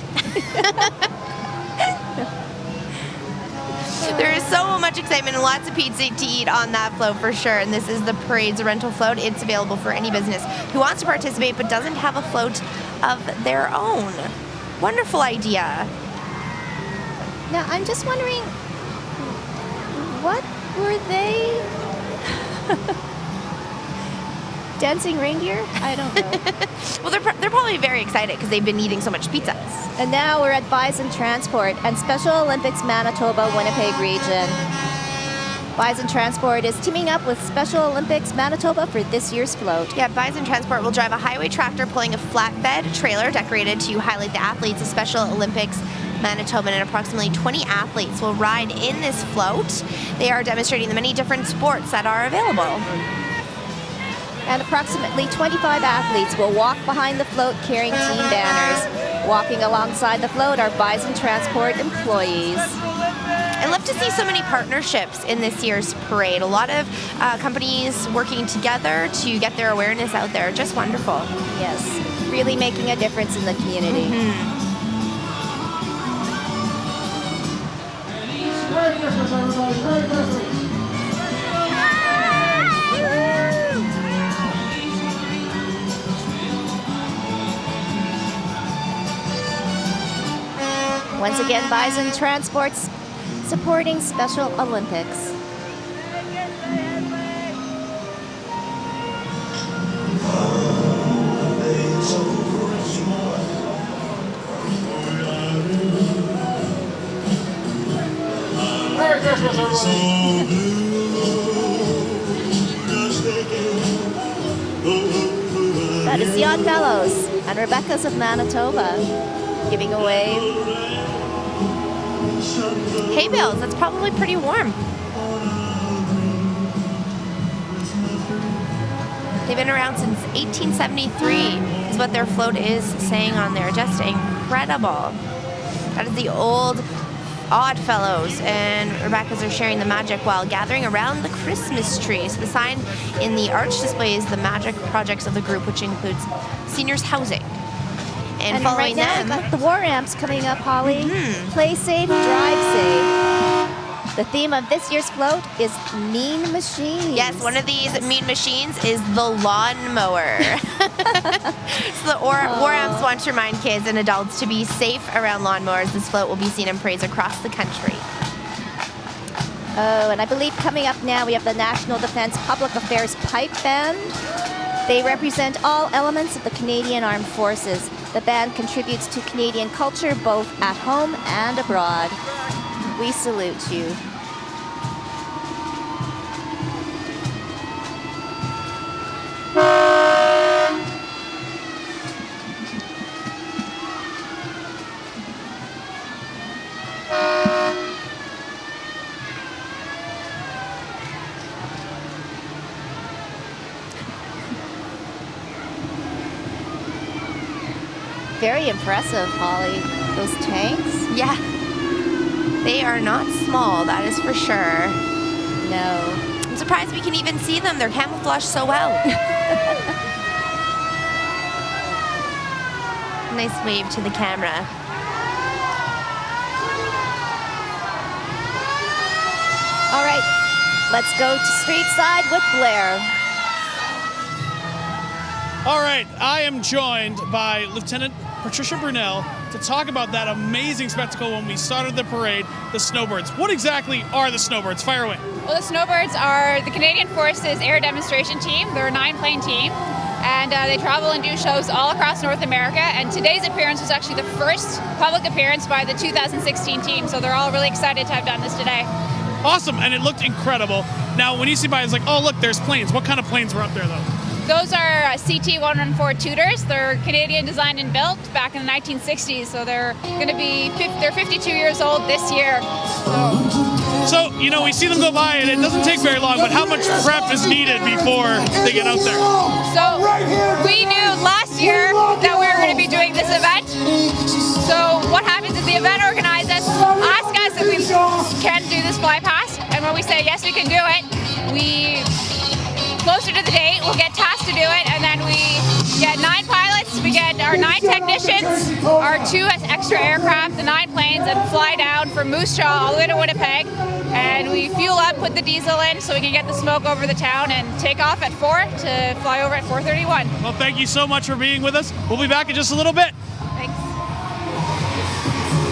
There is so much excitement and lots of pizza to eat on that float for sure. And this is the parade's rental float. It's available for any business who wants to participate but doesn't have a float of their own. Wonderful idea. Now, I'm just wondering, what were they? Dancing reindeer? I don't know. Well, they're probably very excited because they've been eating so much pizza. And now we're at Bison Transport and Special Olympics Manitoba Winnipeg region. Bison Transport is teaming up with Special Olympics Manitoba for this year's float. Yeah, Bison Transport will drive a highway tractor pulling a flatbed trailer decorated to highlight the athletes of Special Olympics Manitoba, and approximately 20 athletes will ride in this float. They are demonstrating the many different sports that are available. And approximately 25 athletes will walk behind the float carrying team banners. Walking alongside the float are Bison Transport employees. I love to see so many partnerships in this year's parade. A lot of companies working together to get their awareness out there. Just wonderful. Yes, really making a difference in the community. Merry Christmas, everybody. Merry Christmas. Once again, Bison Transport's supporting Special Olympics. That is the Odd Fellows and Rebecca's of Manitoba giving away Hay bales, that's probably pretty warm. They've been around since 1873, is what their float is saying on there. Just incredible. That is the old Odd Fellows, and Rebecca's are sharing the magic while gathering around the Christmas tree. So the sign in the arch display is the magic projects of the group, which includes seniors housing. And following right now, them, we've got the War Amps coming up, Holly. Play safe, drive safe. The theme of this year's float is Mean Machines. yes, one of these mean machines is the lawnmower. So the War Amps want to remind kids and adults to be safe around lawnmowers. This float will be seen in parades across the country. Oh, and I believe coming up now we have the National Defence Public Affairs Pipe Band. They represent all elements of the Canadian Armed Forces. The band contributes to Canadian culture both at home and abroad. We salute you. Very impressive, Holly. Those tanks? Yeah. They are not small, that is for sure. No. I'm surprised we can even see them. They're camouflaged so well. Nice wave to the camera. All right, let's go to street side with Blair. All right, I am joined by Lieutenant Patricia Brunel to talk about that amazing spectacle when we started the parade, the Snowbirds. What exactly are the Snowbirds? Fire away. Well, the Snowbirds are the Canadian Forces air demonstration team. They're a 9-plane team, and they travel and do shows all across North America. And today's appearance was actually the first public appearance by the 2016 team, so they're all really excited to have done this today. Awesome, and it looked incredible. Now, when you see by, it's like, oh, look, there's planes. What kind of planes were up there, though? Those are CT-114 Tudors. They're Canadian designed and built back in the 1960s, so they're going to be, they're 52 years old this year. So, you know, we see them go by, and it doesn't take very long, but how much prep is needed before they get out there? So, we knew last year that we were going to be doing this event. So, what happens is the event organizers ask us if we can do this fly past, and when we say yes, we can do it, closer to the date, we'll get tasked to do it, and then we get 9 pilots, we get our 9 technicians, our 2 extra aircraft, the 9 planes, and fly down from Moose Jaw all the way to Winnipeg, and we fuel up, put the diesel in so we can get the smoke over the town and take off at 4 to fly over at 4:31. Well, thank you so much for being with us. We'll be back in just a little bit. Thanks.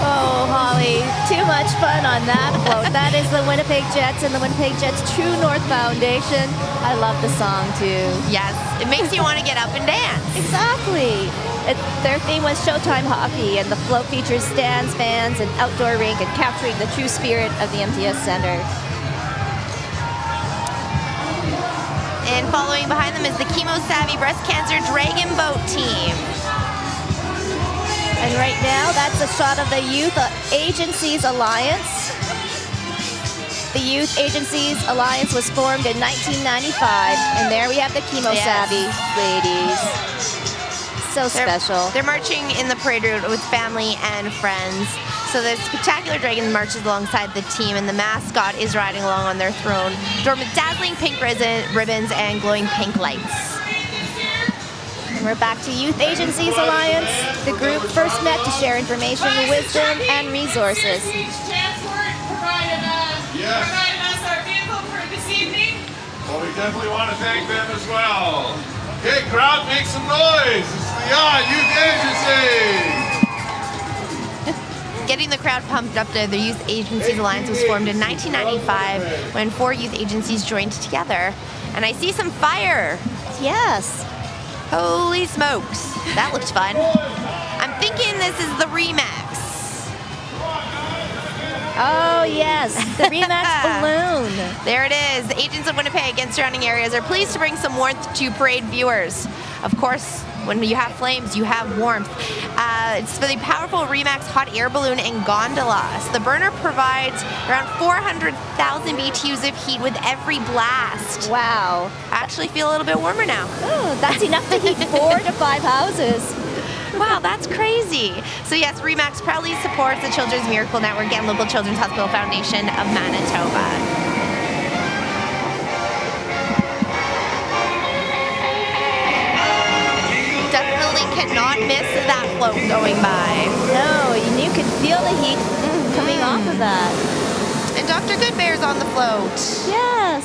Oh, Holly, too much fun on that float. That is the Winnipeg Jets and the Winnipeg Jets True North Foundation. I love the song, too. Yes, it makes you want to get up and dance. Exactly. Their theme was Showtime Hockey, and the float features stands, fans, and outdoor rink, and capturing the true spirit of the MTS Center. And following behind them is the Chemo Savvy Breast Cancer Dragon Boat team. And right now, that's a shot of the Youth Agencies Alliance. The Youth Agencies Alliance was formed in 1995, and there we have the Chemo Savvy ladies. So special. They're marching in the parade route with family and friends. So the spectacular dragon marches alongside the team, and the mascot is riding along on their throne, adorned with dazzling pink ribbons and glowing pink lights. We're back to Youth Agencies Alliance. The group first met to share information, wisdom, and resources. Provided us our vehicle for this evening. Well, we definitely want to thank them as well. Okay, crowd, make some noise. It's the Youth Agency. Getting the crowd pumped up there, the Youth Agencies Alliance was formed in 1995 when 4 youth agencies joined together. And I see some fire. Yes. Holy smokes. That looks fun. I'm thinking this is the Remax. Oh, yes, the Remax balloon. There it is. The agents of Winnipeg and surrounding areas are pleased to bring some warmth to parade viewers. Of course, when you have flames, you have warmth. It's for the powerful Remax hot air balloon and gondola. So the burner provides around 400,000 BTUs of heat with every blast. Wow. I actually feel a little bit warmer now. Oh, that's enough to heat 4 to 5 houses. Wow, that's crazy. So yes, Remax proudly supports the Children's Miracle Network and local Children's Hospital Foundation of Manitoba. Cannot miss that float going by. No, and you can feel the heat coming off of that. And Dr. Goodbear's on the float. Yes.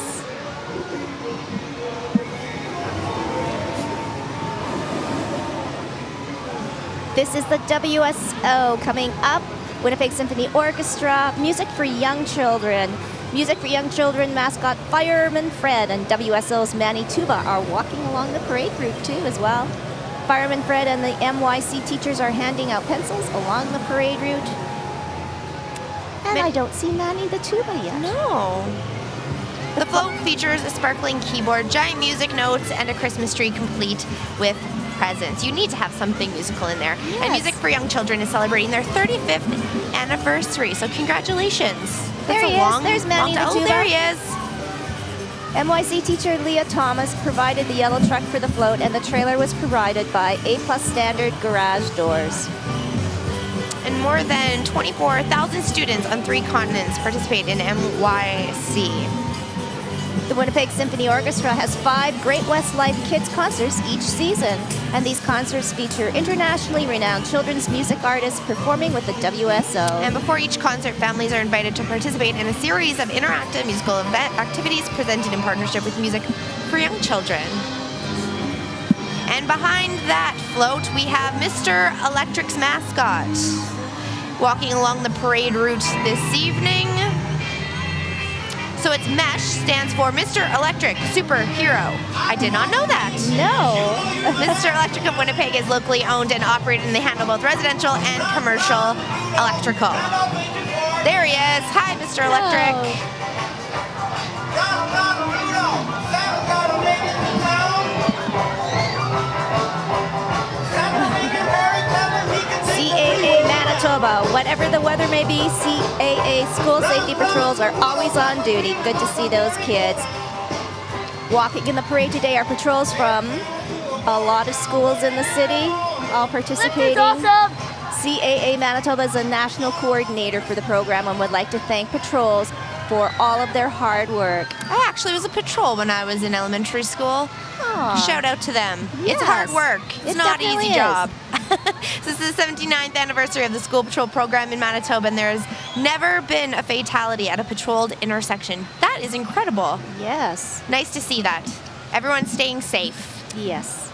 This is the WSO coming up. Winnipeg Symphony Orchestra, music for young children. Music for young children mascot Fireman Fred and WSO's Manny Tuba are walking along the parade route too as well. Fireman Fred and the MYC teachers are handing out pencils along the parade route. And I don't see Manny the tuba yet. No. The float features a sparkling keyboard, giant music notes, and a Christmas tree complete with presents. You need to have something musical in there. Yes. And Music for Young Children is celebrating their 35th anniversary, so congratulations. There he is. There's Manny the tuba. Oh, there he is. NYC teacher Leah Thomas provided the yellow truck for the float, and the trailer was provided by A+ Standard Garage Doors. And more than 24,000 students on 3 continents participate in NYC. The Winnipeg Symphony Orchestra has 5 Great West Life Kids concerts each season, and these concerts feature internationally renowned children's music artists performing with the WSO. And before each concert, families are invited to participate in a series of interactive musical event activities presented in partnership with Music for Young Children. And behind that float, we have Mr. Electric's mascot walking along the parade route this evening. So it's MESH, stands for Mr. Electric Superhero. I did not know that. No. Mr. Electric of Winnipeg is locally owned and operated, and they handle both residential and commercial electrical. There he is. Hi, Mr. Electric. CAA Manitoba. Whatever the weather may be, CAA school safety patrols are always on duty. Good to see those kids. Walking in the parade today are patrols from a lot of schools in the city, all participating. Awesome. CAA Manitoba is a national coordinator for the program and would like to thank patrols for all of their hard work. I actually was a patrol when I was in elementary school. Aww. Shout out to them. Yes. It's hard work. It's not an definitely easy is. job. So this is the 79th anniversary of the school patrol program in Manitoba, and there has never been a fatality at a patrolled intersection. That is incredible. Yes. Nice to see that. Everyone's staying safe. Yes.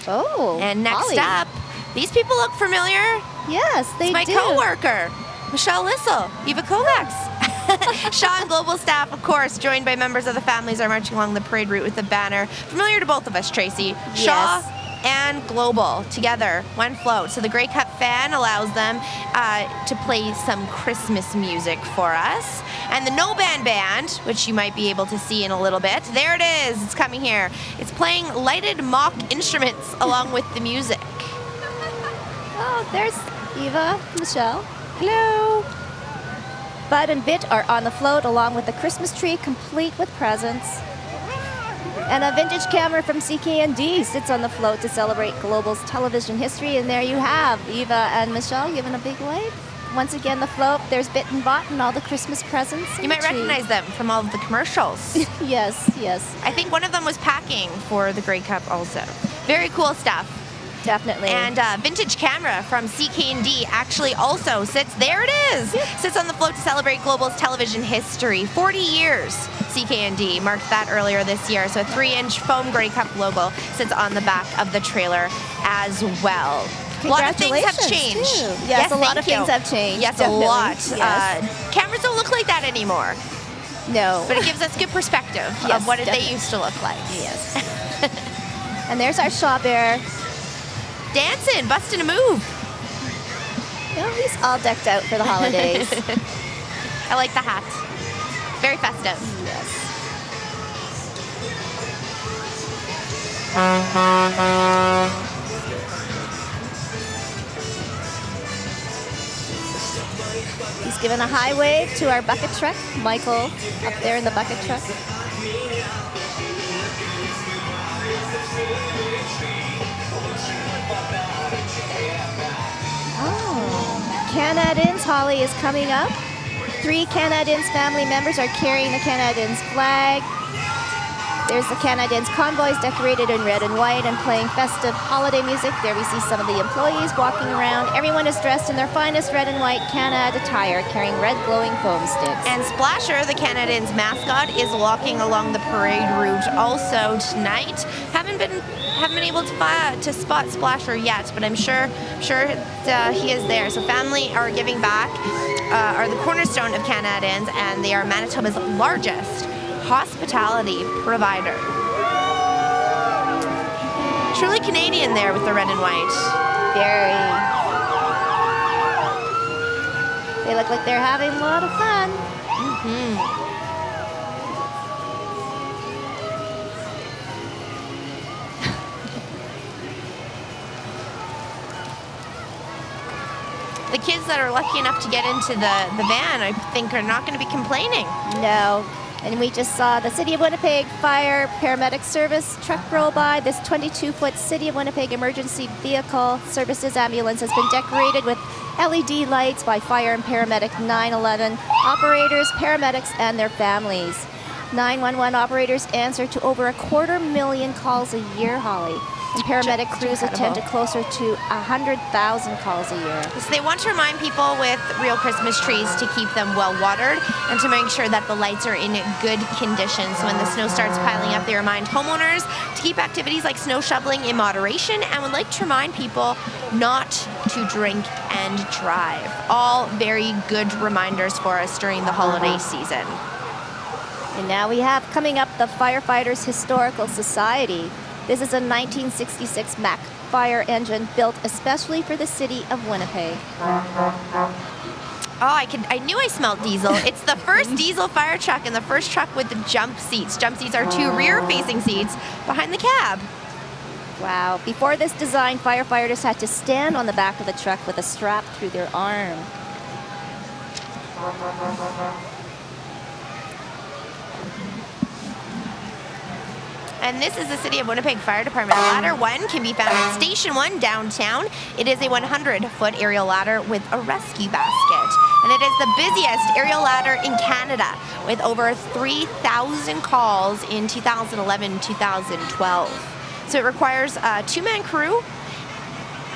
Oh. And next Holly. up, these people look familiar. Yes, they It's do. my co-worker, Michelle Lissel, Eva Kovacs. Shaw and Global staff, of course, joined by members of the families, are marching along the parade route with the banner. Familiar to both of us, Tracy. Yes. Shaw and Global together, one float. So the Grey Cup fan allows them to play some Christmas music for us. And the No Band Band, which you might be able to see in a little bit, there it is, it's coming here. It's playing lighted mock instruments along with the music. Oh, there's Eva, Michelle. Hello. Bud and Bit are on the float along with the Christmas tree complete with presents. And a vintage camera from CKND sits on the float to celebrate Global's television history. And there you have Eva and Michelle giving a big wave. Once again, the float, there's Bit and Bot and all the Christmas presents. You might recognize them from all of the commercials. Yes, yes. I think one of them was packing for the Grey Cup also. Very cool stuff. Definitely. And vintage camera from CKND actually also sits, there it is, sits on the float to celebrate Global's television history. 40 years CKND marked that earlier this year. So a 3-inch foam Grey Cup logo sits on the back of the trailer as well. A lot of things have changed. Too. Yes, a lot of thank you. things have changed. Yes, definitely. a lot. Yes. Cameras don't look like that anymore. No. But it gives us good perspective Yes, of what definitely. they used to look like. Yes. And there's our Shaw Bear. Dancing, busting a move. You know, he's all decked out for the holidays. I like the hat. Very festive. Yes. He's given a high wave to our bucket truck. Michael up there in the bucket truck. Oh, Canadians, Holly is coming up. 3 Canadians family members are carrying the Canadians flag. There's the Canadians convoys decorated in red and white and playing festive holiday music. There we see some of the employees walking around. Everyone is dressed in their finest red and white Canada attire, carrying red glowing foam sticks. And Splasher, the Canadians mascot, is walking along the parade route also tonight. Haven't been able to spot Splasher yet, but I'm sure he is there. So family are giving back, are the cornerstone of Canadians, and they are Manitoba's largest hospitality provider. Truly Canadian there with the red and white. Very. They look like they're having a lot of fun. The kids that are lucky enough to get into the van, I think, are not going to be complaining. No. And we just saw the City of Winnipeg Fire Paramedic Service truck roll by. This 22-foot City of Winnipeg Emergency Vehicle Services ambulance has been decorated with LED lights by Fire and Paramedic 911 operators, paramedics, and their families. 911 operators answer to over 250,000 calls a year, Holly. And paramedic crews attend to closer to 100,000 calls a year. So they want to remind people with real Christmas trees to keep them well watered and to make sure that the lights are in good condition. So when the snow starts piling up, they remind homeowners to keep activities like snow shoveling in moderation and would like to remind people not to drink and drive. All very good reminders for us during the holiday season. And now we have coming up the Firefighters Historical Society. This is a 1966 Mack fire engine built especially for the city of Winnipeg. Oh, I knew I smelled diesel. It's the first diesel fire truck and the first truck with the jump seats. Jump seats are 2 rear-facing seats behind the cab. Wow. Before this design, firefighters had to stand on the back of the truck with a strap through their arm. And this is the City of Winnipeg Fire Department. Ladder 1 can be found at Station 1 downtown. It is a 100-foot aerial ladder with a rescue basket. And it is the busiest aerial ladder in Canada with over 3,000 calls in 2011-2012. So it requires a 2-man crew,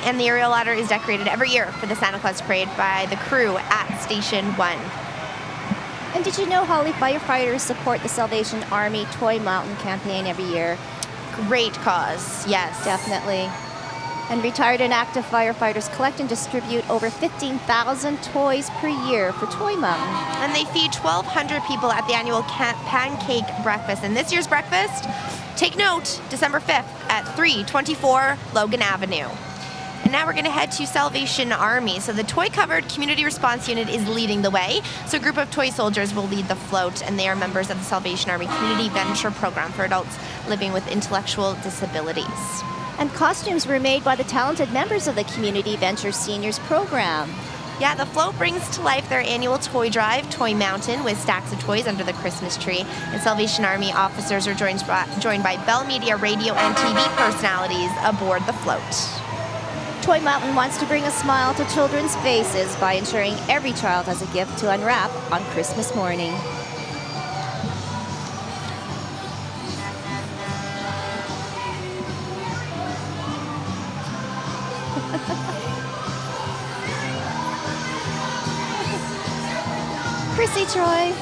and the aerial ladder is decorated every year for the Santa Claus Parade by the crew at Station 1. And did you know, Holly, firefighters support the Salvation Army Toy Mountain campaign every year? Great cause, yes. Definitely. And retired and active firefighters collect and distribute over 15,000 toys per year for Toy Mountain. And they feed 1,200 people at the annual pancake breakfast. And this year's breakfast, take note, December 5th at 324 Logan Avenue. And now we're going to head to Salvation Army. So the toy-covered community response unit is leading the way. So a group of toy soldiers will lead the float, and they are members of the Salvation Army Community Venture Program for adults living with intellectual disabilities. And costumes were made by the talented members of the Community Venture Seniors Program. Yeah, the float brings to life their annual toy drive, Toy Mountain, with stacks of toys under the Christmas tree. And Salvation Army officers are joined by Bell Media radio and TV personalities aboard the float. Toy Mountain wants to bring a smile to children's faces by ensuring every child has a gift to unwrap on Christmas morning. Chrissy Troy.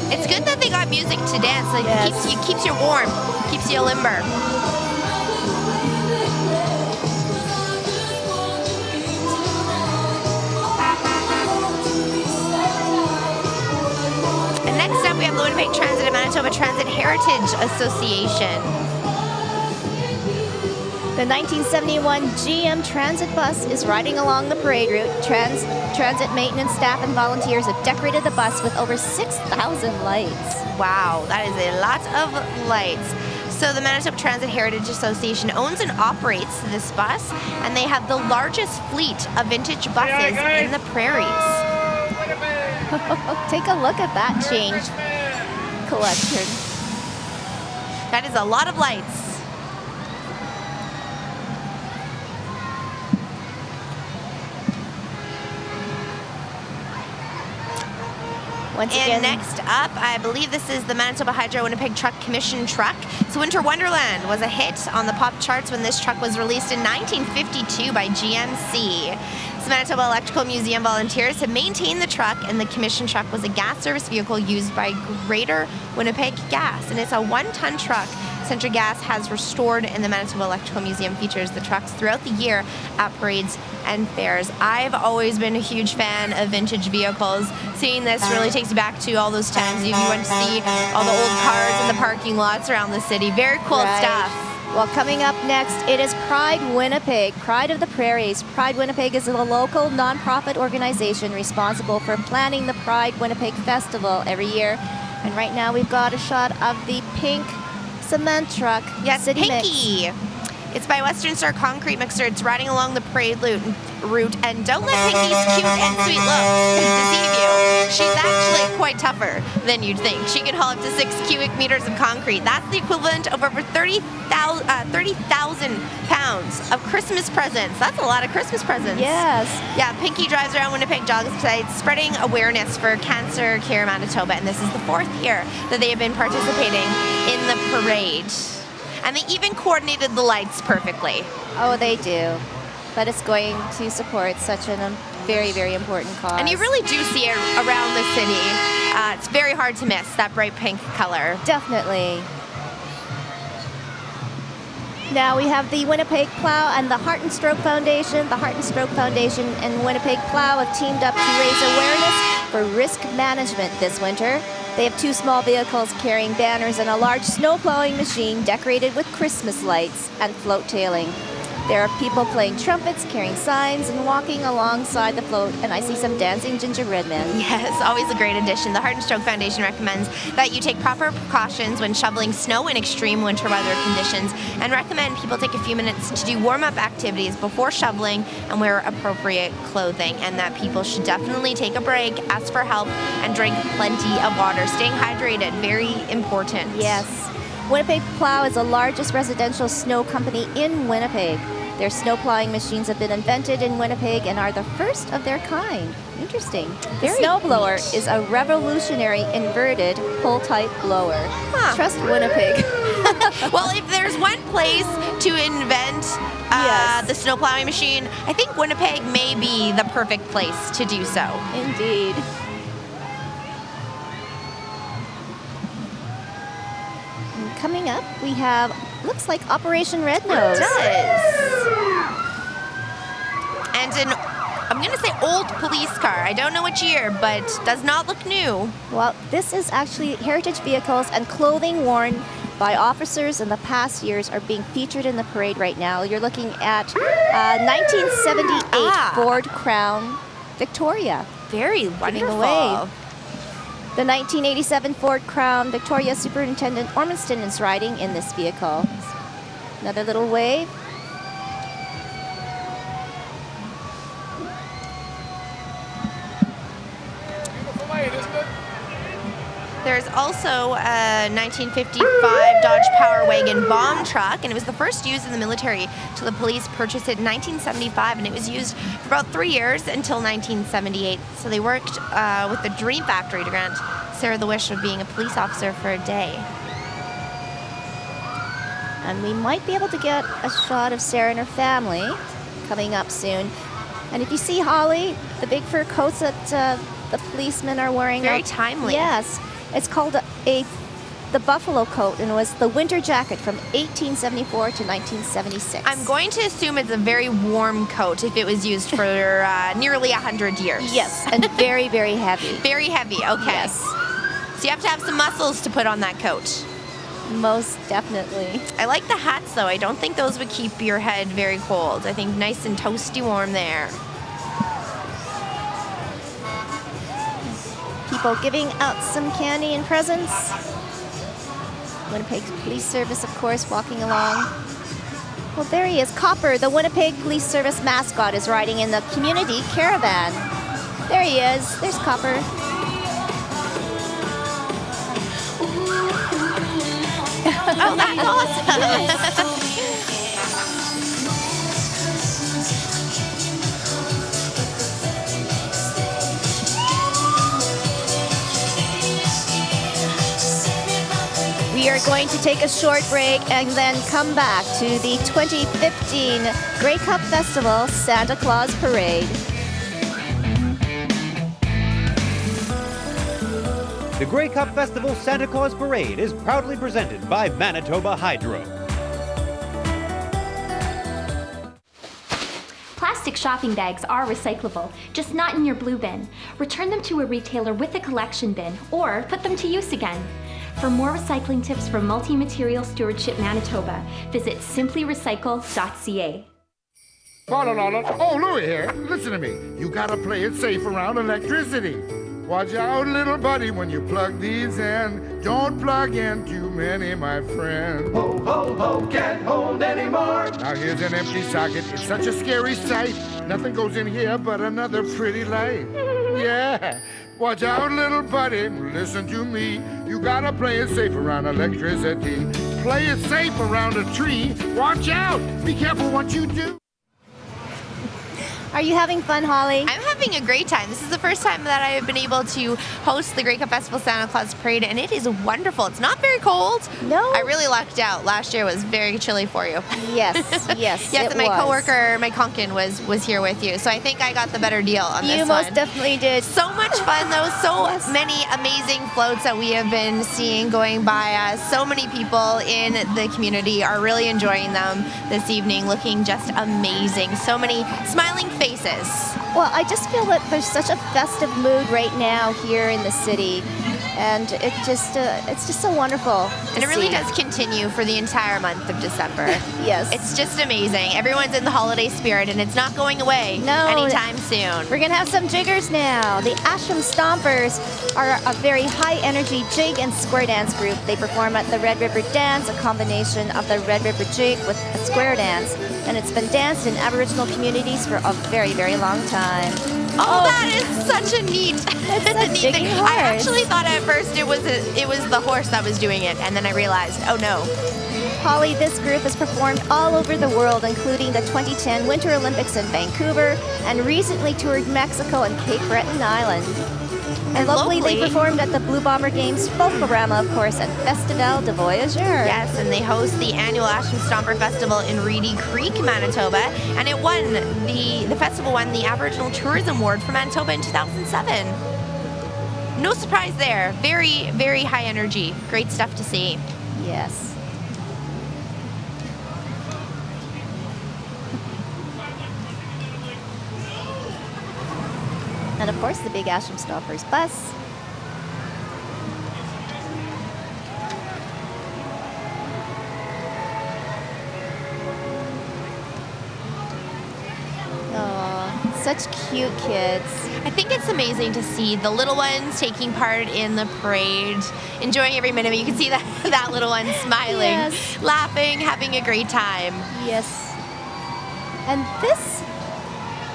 It's good that they got music to dance. Like, yes. keeps you warm, keeps you limber. And next up, we have the Winnipeg Transit and Manitoba Transit Heritage Association. The 1971 GM Transit bus is riding along the parade route. Transit maintenance staff and volunteers have decorated the bus with over 6,000 lights. Wow, that is a lot of lights. So the Manitoba Transit Heritage Association owns and operates this bus, and they have the largest fleet of vintage buses in the prairies. Take a look at that change collection. That is a lot of lights. And next up, I believe this is the Manitoba Hydro Winnipeg Truck Commission truck. So Winter Wonderland was a hit on the pop charts when this truck was released in 1952 by GMC. So Manitoba Electrical Museum volunteers have maintained the truck, and the commission truck was a gas service vehicle used by Greater Winnipeg Gas, and it's a 1-ton truck. Century Gas has restored, and the Manitoba Electrical Museum features the trucks throughout the year at parades and fairs. I've always been a huge fan of vintage vehicles. Seeing this really takes you back to all those times you went to see all the old cars in the parking lots around the city. Very cool stuff. Well, coming up next, it is Pride Winnipeg, Pride of the Prairies. Pride Winnipeg is a local nonprofit organization responsible for planning the Pride Winnipeg Festival every year. And right now we've got a shot of the pink cement truck. Yes, City Pinky. Mix. It's by Western Star Concrete Mixer. It's riding along the parade route, and don't let Pinky's cute and sweet looks deceive you. She's actually quite tougher than you'd think. She can haul up to 6 cubic meters of concrete. That's the equivalent of over 30,000 pounds of Christmas presents. That's a lot of Christmas presents. Yes. Yeah, Pinky drives around Winnipeg job sites spreading awareness for Cancer Care Manitoba, and this is the 4th year that they have been participating in the parade. And they even coordinated the lights perfectly. Oh, they do. But it's going to support such a very, very important cause. And you really do see it around the city. It's very hard to miss, that bright pink color. Definitely. Now we have the Winnipeg Plow and the Heart and Stroke Foundation. The Heart and Stroke Foundation and Winnipeg Plow have teamed up to raise awareness for risk management this winter. They have 2 small vehicles carrying banners and a large snow plowing machine decorated with Christmas lights and float tailing. There are people playing trumpets, carrying signs, and walking alongside the float, and I see some dancing gingerbread men. Yes, always a great addition. The Heart and Stroke Foundation recommends that you take proper precautions when shoveling snow in extreme winter weather conditions, and recommend people take a few minutes to do warm-up activities before shoveling and wear appropriate clothing, and that people should definitely take a break, ask for help, and drink plenty of water. Staying hydrated, very important. Yes. Winnipeg Plow is the largest residential snow company in Winnipeg. Their snow plowing machines have been invented in Winnipeg and are the first of their kind. Interesting. The snowblower is a revolutionary inverted pull-type blower. Trust Winnipeg. Well, if there's one place to invent the snow plowing machine, I think Winnipeg may be the perfect place to do so. Indeed. Coming up, we have, looks like Operation Red Nose. It does. And I'm going to say old police car. I don't know which year, but does not look new. Well, this is actually heritage vehicles and clothing worn by officers in the past years are being featured in the parade right now. You're looking at 1978 Ford Crown Victoria. Very wonderful. Away. The 1987 Ford Crown Victoria Superintendent Ormiston is riding in this vehicle. Another little wave. There's also a 1955 Dodge Power Wagon bomb truck, and it was the first used in the military till the police purchased it in 1975, and it was used for about 3 years until 1978. So they worked with the Dream Factory to grant Sarah the wish of being a police officer for a day. And we might be able to get a shot of Sarah and her family coming up soon. And if you see Holly, the big fur coats that the policemen are wearing. Very timely. Yes. It's called the buffalo coat, and it was the winter jacket from 1874 to 1976. I'm going to assume it's a very warm coat if it was used for nearly 100 years. Yes, and very, very heavy. Very heavy, okay. Yes. So you have to have some muscles to put on that coat. Most definitely. I like the hats, though. I don't think those would keep your head very cold. I think nice and toasty warm there. People giving out some candy and presents. Winnipeg Police Service, of course, walking along. Well, there he is. Copper, the Winnipeg Police Service mascot, is riding in the community caravan. There he is. There's Copper. Oh, that's awesome. We are going to take a short break and then come back to the 2015 Grey Cup Festival Santa Claus Parade. The Grey Cup Festival Santa Claus Parade is proudly presented by Manitoba Hydro. Plastic shopping bags are recyclable, just not in your blue bin. Return them to a retailer with a collection bin or put them to use again. For more recycling tips from Multi-Material Stewardship Manitoba, visit simplyrecycle.ca. Oh, Louie here. Listen to me. You gotta play it safe around electricity. Watch out, little buddy, when you plug these in. Don't plug in too many, my friend. Ho, ho, ho, can't hold anymore. Now here's an empty socket. It's such a scary sight. Nothing goes in here but another pretty light. Yeah. Watch out, little buddy, listen to me. You gotta play it safe around electricity. Play it safe around a tree. Watch out. Be careful what you do. Are you having fun, Holly? I'm having a great time. This is the first time that I have been able to host the Grey Cup Festival Santa Claus Parade, and it is wonderful. It's not very cold. No. I really lucked out. Last year was very chilly for you. Yes, yes, Yes, it and my was. coworker, my Konkin, was here with you. So I think I got the better deal on this one. You most definitely did. So much fun, though. So many amazing floats that we have been seeing going by us. So many people in the community are really enjoying them this evening, looking just amazing. So many smiling faces. Well, I just feel that there's such a festive mood right now here in the city, and it's just so wonderful. And it really does continue for the entire month of December. Yes. It's just amazing. Everyone's in the holiday spirit, and it's not going away anytime soon. We're going to have some jiggers now. The Ashram Stompers are a very high-energy jig and square dance group. They perform at the Red River Dance, a combination of the Red River Jig with a square dance, and it's been danced in Aboriginal communities for a very, very long time. Oh, that is such a neat, neat thing. horse. I actually thought at first it was the horse that was doing it, and then I realized, oh no. Holly, this group has performed all over the world, including the 2010 Winter Olympics in Vancouver, and recently toured Mexico and Cape Breton Island. And locally, they performed at the Blue Bomber Games Folklorama, of course, at Festive de Voyageur. Yes, and they host the annual Ashram Stomper Festival in Reedy Creek, Manitoba, and it won the festival won the Aboriginal Tourism Award for Manitoba in 2007. No surprise there. Very, very high energy. Great stuff to see. Yes. And of course, the big Ashram Stompers bus. Oh, such cute kids. I think it's amazing to see the little ones taking part in the parade, enjoying every minute of it. You can see that little one smiling, Yes. laughing, having a great time. Yes. And this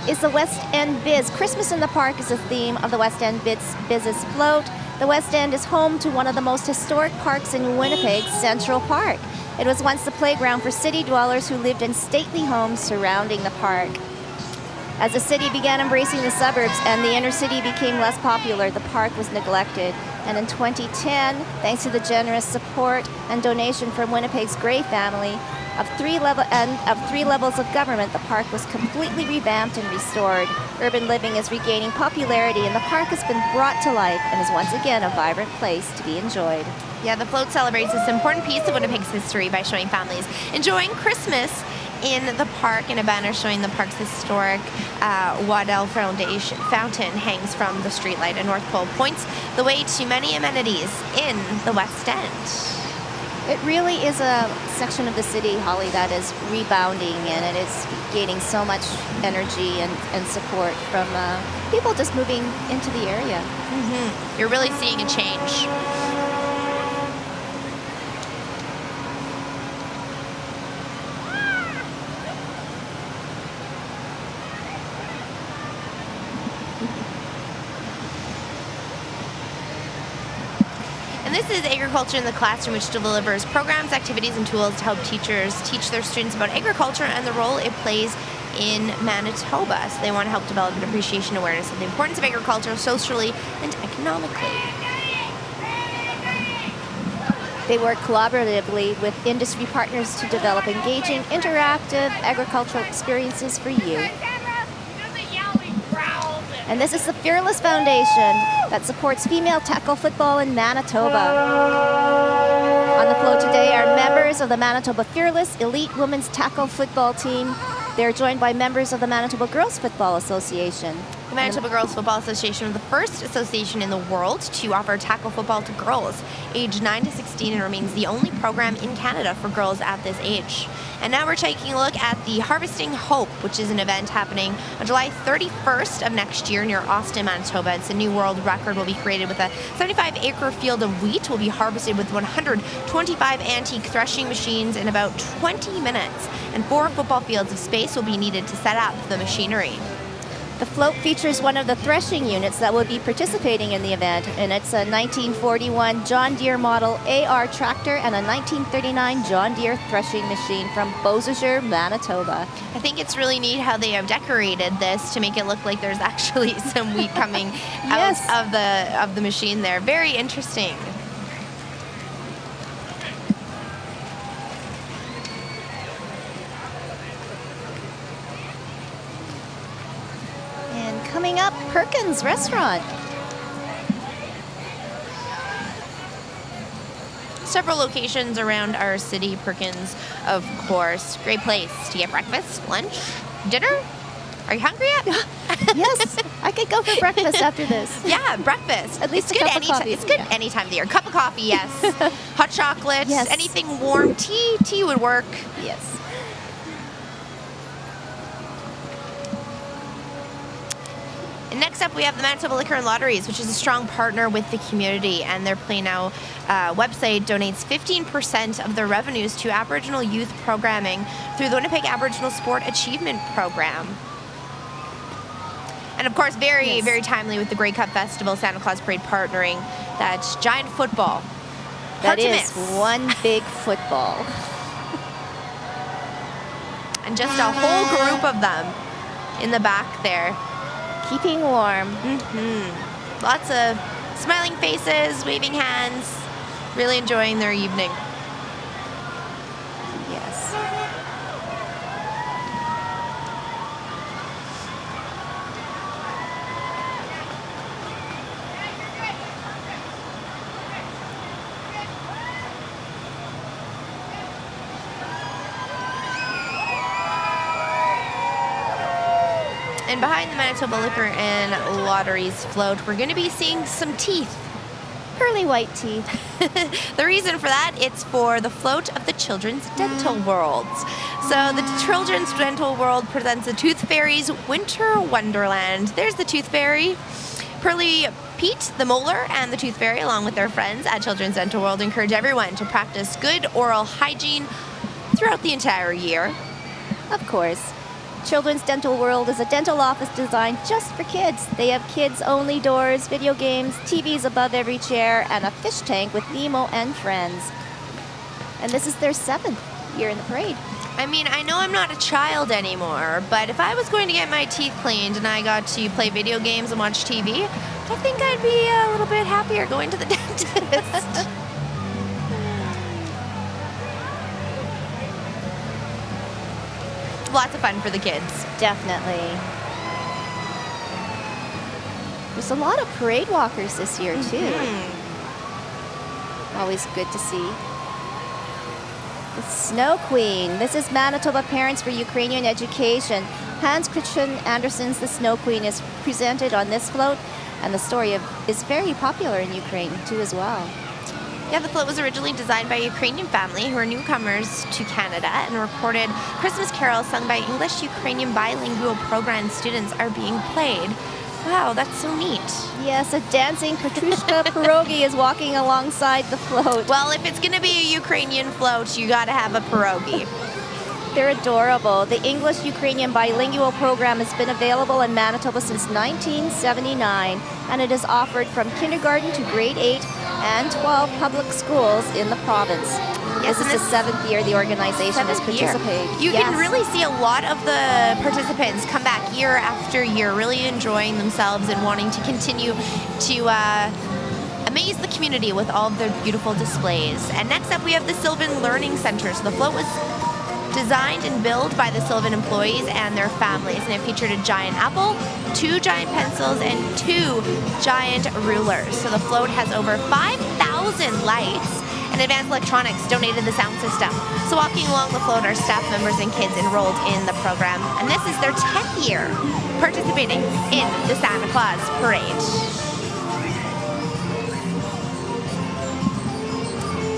is the West End Biz. Christmas in the Park is the theme of the West End Biz's float. The West End is home to one of the most historic parks in Winnipeg, Central Park. It was once the playground for city dwellers who lived in stately homes surrounding the park. As the city began embracing the suburbs and the inner city became less popular, the park was neglected. And in 2010, thanks to the generous support and donation from Winnipeg's Gray family, of three levels of government, the park was completely revamped and restored. Urban living is regaining popularity, and the park has been brought to life and is once again a vibrant place to be enjoyed. Yeah, the float celebrates this important piece of Winnipeg's history by showing families enjoying Christmas in the park, and a banner showing the park's historic Waddell fountain hangs from the streetlight, and North Pole points the way to many amenities in the West End. It really is a section of the city, Holly, that is rebounding, and it is gaining so much energy and support from people just moving into the area. You're really seeing a change. And this is Agriculture in the Classroom, which delivers programs, activities, and tools to help teachers teach their students about agriculture and the role it plays in Manitoba. So they want to help develop an appreciation awareness of the importance of agriculture socially and economically. They work collaboratively with industry partners to develop engaging, interactive agricultural experiences for you. And this is the Fearless Foundation that supports female tackle football in Manitoba. On the float today are members of the Manitoba Fearless Elite Women's Tackle Football Team. They're joined by members of the Manitoba Girls Football Association. The Manitoba Girls Football Association is the first association in the world to offer tackle football to girls aged 9 to 16 and remains the only program in Canada for girls at this age. And now we're taking a look at the Harvesting Hope, which is an event happening on July 31st of next year near Austin, Manitoba. It's a new world record will be created with a 75-acre field of wheat will be harvested with 125 antique threshing machines in about 20 minutes. And 4 football fields of space will be needed to set up the machinery. The float features one of the threshing units that will be participating in the event, and it's a 1941 John Deere model AR tractor and a 1939 John Deere threshing machine from Beausejour, Manitoba. I think it's really neat how they have decorated this to make it look like there's actually some wheat coming Yes. out of the machine there. Very interesting. Coming up, Perkins Restaurant. Several locations around our city. Perkins, of course. Great place to get breakfast, lunch, dinner. Are you hungry yet? Yes, I could go for breakfast after this. Yeah, breakfast. At least it's a good cup of coffee. It's good any time of the year. Cup of coffee, yes. Hot chocolate, Yes. anything warm. Tea would work. Yes. And next up, we have the Manitoba Liquor and Lotteries, which is a strong partner with the community, and their Play Now website donates 15% of their revenues to Aboriginal youth programming through the Winnipeg Aboriginal Sport Achievement Program. And of course, very timely with the Grey Cup Festival, Santa Claus Parade partnering that giant football. That Hard to is miss. one big football. And just a whole group of them in the back there. Keeping warm. Lots of smiling faces, waving hands, really enjoying their evening. Yes. And behind the Manitoba Liquor and Lotteries float, we're going to be seeing some teeth. Pearly white teeth. The reason for that, it's for the float of the Children's Dental World. So the Children's Dental World presents the Tooth Fairy's Winter Wonderland. There's the Tooth Fairy. Pearly Pete, the Molar, and the Tooth Fairy, along with their friends at Children's Dental World, encourage everyone to practice good oral hygiene throughout the entire year. Of course. Children's Dental World is a dental office designed just for kids. They have kids-only doors, video games, TVs above every chair, and a fish tank with Nemo and friends. And this is their 7th year in the parade. I mean, I know I'm not a child anymore, but if I was going to get my teeth cleaned and I got to play video games and watch TV, I think I'd be a little bit happier going to the dentist. Lots of fun for the kids. Definitely. There's a lot of parade walkers this year, too. Always good to see. The Snow Queen. This is Manitoba Parents for Ukrainian Education. Hans Christian Andersen's The Snow Queen is presented on this float, and the story is very popular in Ukraine, too, as well. Yeah, the float was originally designed by a Ukrainian family who are newcomers to Canada, and recorded Christmas carols sung by English-Ukrainian bilingual program students are being played. Wow, that's so neat. Yes, a dancing Petrushka pierogi is walking alongside the float. Well, if it's going to be a Ukrainian float, you got to have a pierogi. They're adorable. The English-Ukrainian bilingual program has been available in Manitoba since 1979, and it is offered from kindergarten to grade 8 and 12 public schools in the province. Yes, this is the 7th year the organization has participated. You can really see a lot of the participants come back year after year, really enjoying themselves and wanting to continue to amaze the community with all of their beautiful displays. And next up we have the Sylvan Learning Center. So the float was designed and built by the Sylvan employees and their families, and it featured a giant apple, 2 giant pencils, and 2 giant rulers. So the float has over 5,000 lights, and advanced electronics donated the sound system. So walking along the float are staff members and kids enrolled in the program, and this is their 10th year participating in the Santa Claus Parade.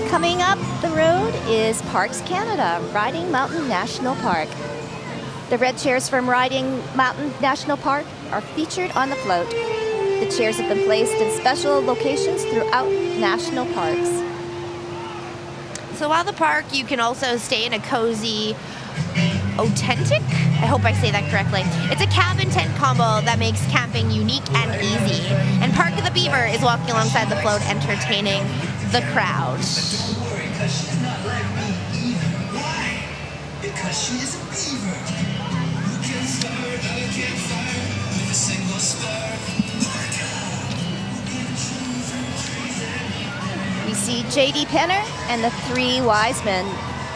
Coming up the road is Parks Canada, Riding Mountain National Park. The red chairs from Riding Mountain National Park are featured on the float. The chairs have been placed in special locations throughout national parks. So while the park, you can also stay in a cozy, authentic, I hope I say that correctly. It's a cabin tent combo that makes camping unique and easy. And Park of the Beaver is walking alongside the float, entertaining the crowd. Because she is a beaver who can start a campfire with a single spark. We see J.D. Penner and the 3 Wise Men.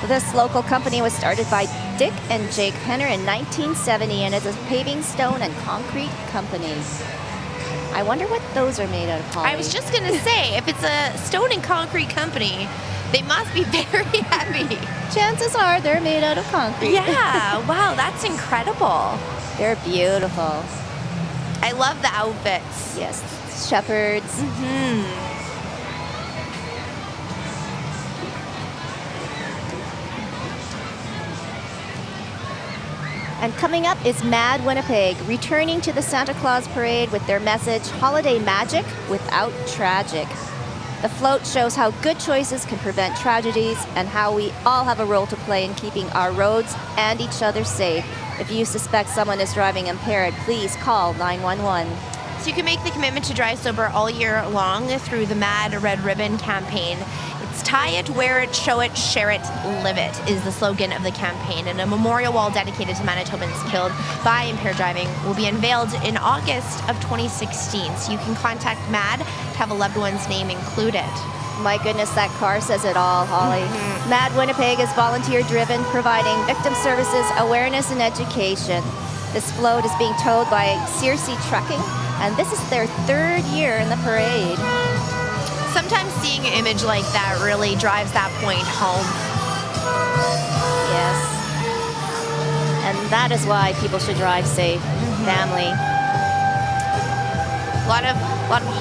This local company was started by Dick and Jake Penner in 1970 and is a paving, stone, and concrete company. I wonder what those are made out of, Holly. I was just going to say, if it's a stone and concrete company, they must be very heavy. Chances are they're made out of concrete. Yeah, wow, that's incredible. They're beautiful. I love the outfits. Yes, shepherds. Mm-hmm. And coming up is Mad Winnipeg, returning to the Santa Claus Parade with their message, Holiday Magic Without Tragic. The float shows how good choices can prevent tragedies and how we all have a role to play in keeping our roads and each other safe. If you suspect someone is driving impaired, please call 911. So you can make the commitment to drive sober all year long through the Mad Red Ribbon campaign. It's tie it, wear it, show it, share it, live it is the slogan of the campaign. And a memorial wall dedicated to Manitobans killed by impaired driving will be unveiled in August of 2016. So you can contact MAD to have a loved one's name included. My goodness, that car says it all, Holly. Mm-hmm. Mad Winnipeg is volunteer-driven, providing victim services, awareness, and education. This float is being towed by Sears Trucking, and this is their 3rd year in the parade. Sometimes seeing an image like that really drives that point home. Yes. And that is why people should drive safe. Family. A lot of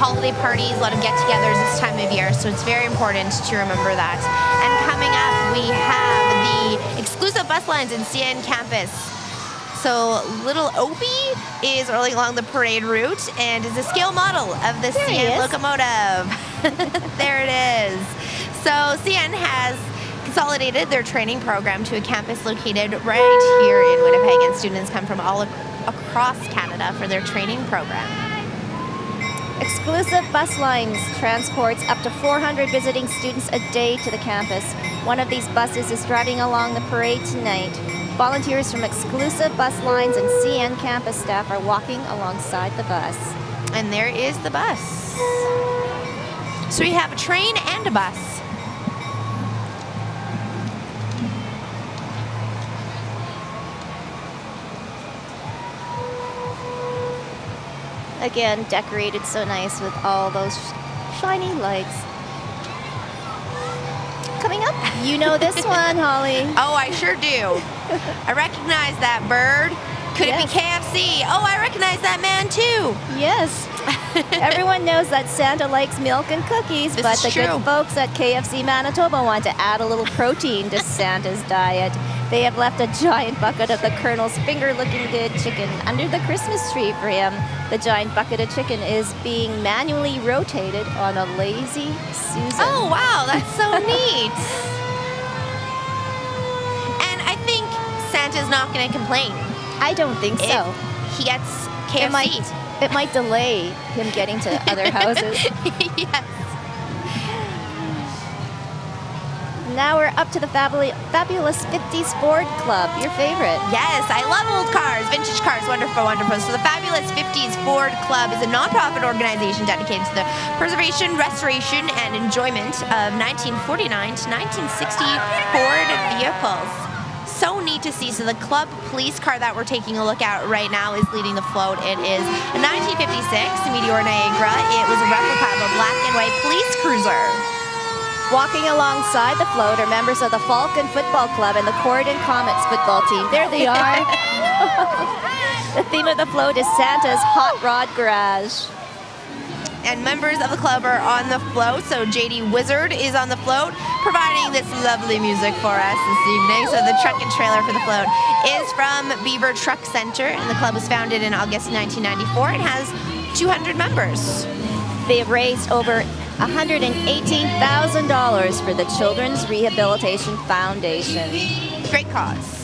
holiday parties, a lot of get-togethers this time of year, so it's very important to remember that. And coming up, we have the exclusive bus lines in CN campus. So little Opie is rolling along the parade route and is a scale model of the CN locomotive. There it is. So CN has consolidated their training program to a campus located right here in Winnipeg, and students come from all across Canada for their training program. Exclusive bus lines transports up to 400 visiting students a day to the campus. One of these buses is driving along the parade tonight. Volunteers from exclusive bus lines and CN campus staff are walking alongside the bus. And there is the bus. So we have a train and a bus. Again, decorated so nice with all those shiny lights. Coming up, you know this one, Holly. Oh, I sure do. I recognize that bird. Could it be KFC? Oh, I recognize that man too. Yes. Everyone knows that Santa likes milk and cookies, This but is the true. good folks at KFC Manitoba want to add a little protein to Santa's diet. They have left a giant bucket of the Colonel's finger-looking good chicken under the Christmas tree for him. The giant bucket of chicken is being manually rotated on a lazy Susan. Oh, wow, that's so neat. And I think Santa's not going to complain. I don't think so. If he gets KFC. It might delay him getting to other houses. Yes. Now we're up to the fabulous 50s Ford Club, your favorite. Yes, I love old cars, vintage cars, wonderful, wonderful. So the Fabulous 50s Ford Club is a nonprofit organization dedicated to the preservation, restoration, and enjoyment of 1949 to 1960 Ford vehicles. So neat to see. So the club police car that we're taking a look at right now is leading the float. It is a 1956 Meteor Niagara. It was a replica of a black and white police cruiser. Walking alongside the float are members of the Falcon Football Club and the Corydon Comets football team. There they are. The theme of the float is Santa's Hot Rod Garage. And members of the club are on the float. So JD Wizard is on the float, providing this lovely music for us this evening. So the truck and trailer for the float is from Beaver Truck Center, and the club was founded in August 1994 and has 200 members. They have raised over $118,000 for the Children's Rehabilitation Foundation. Great cause.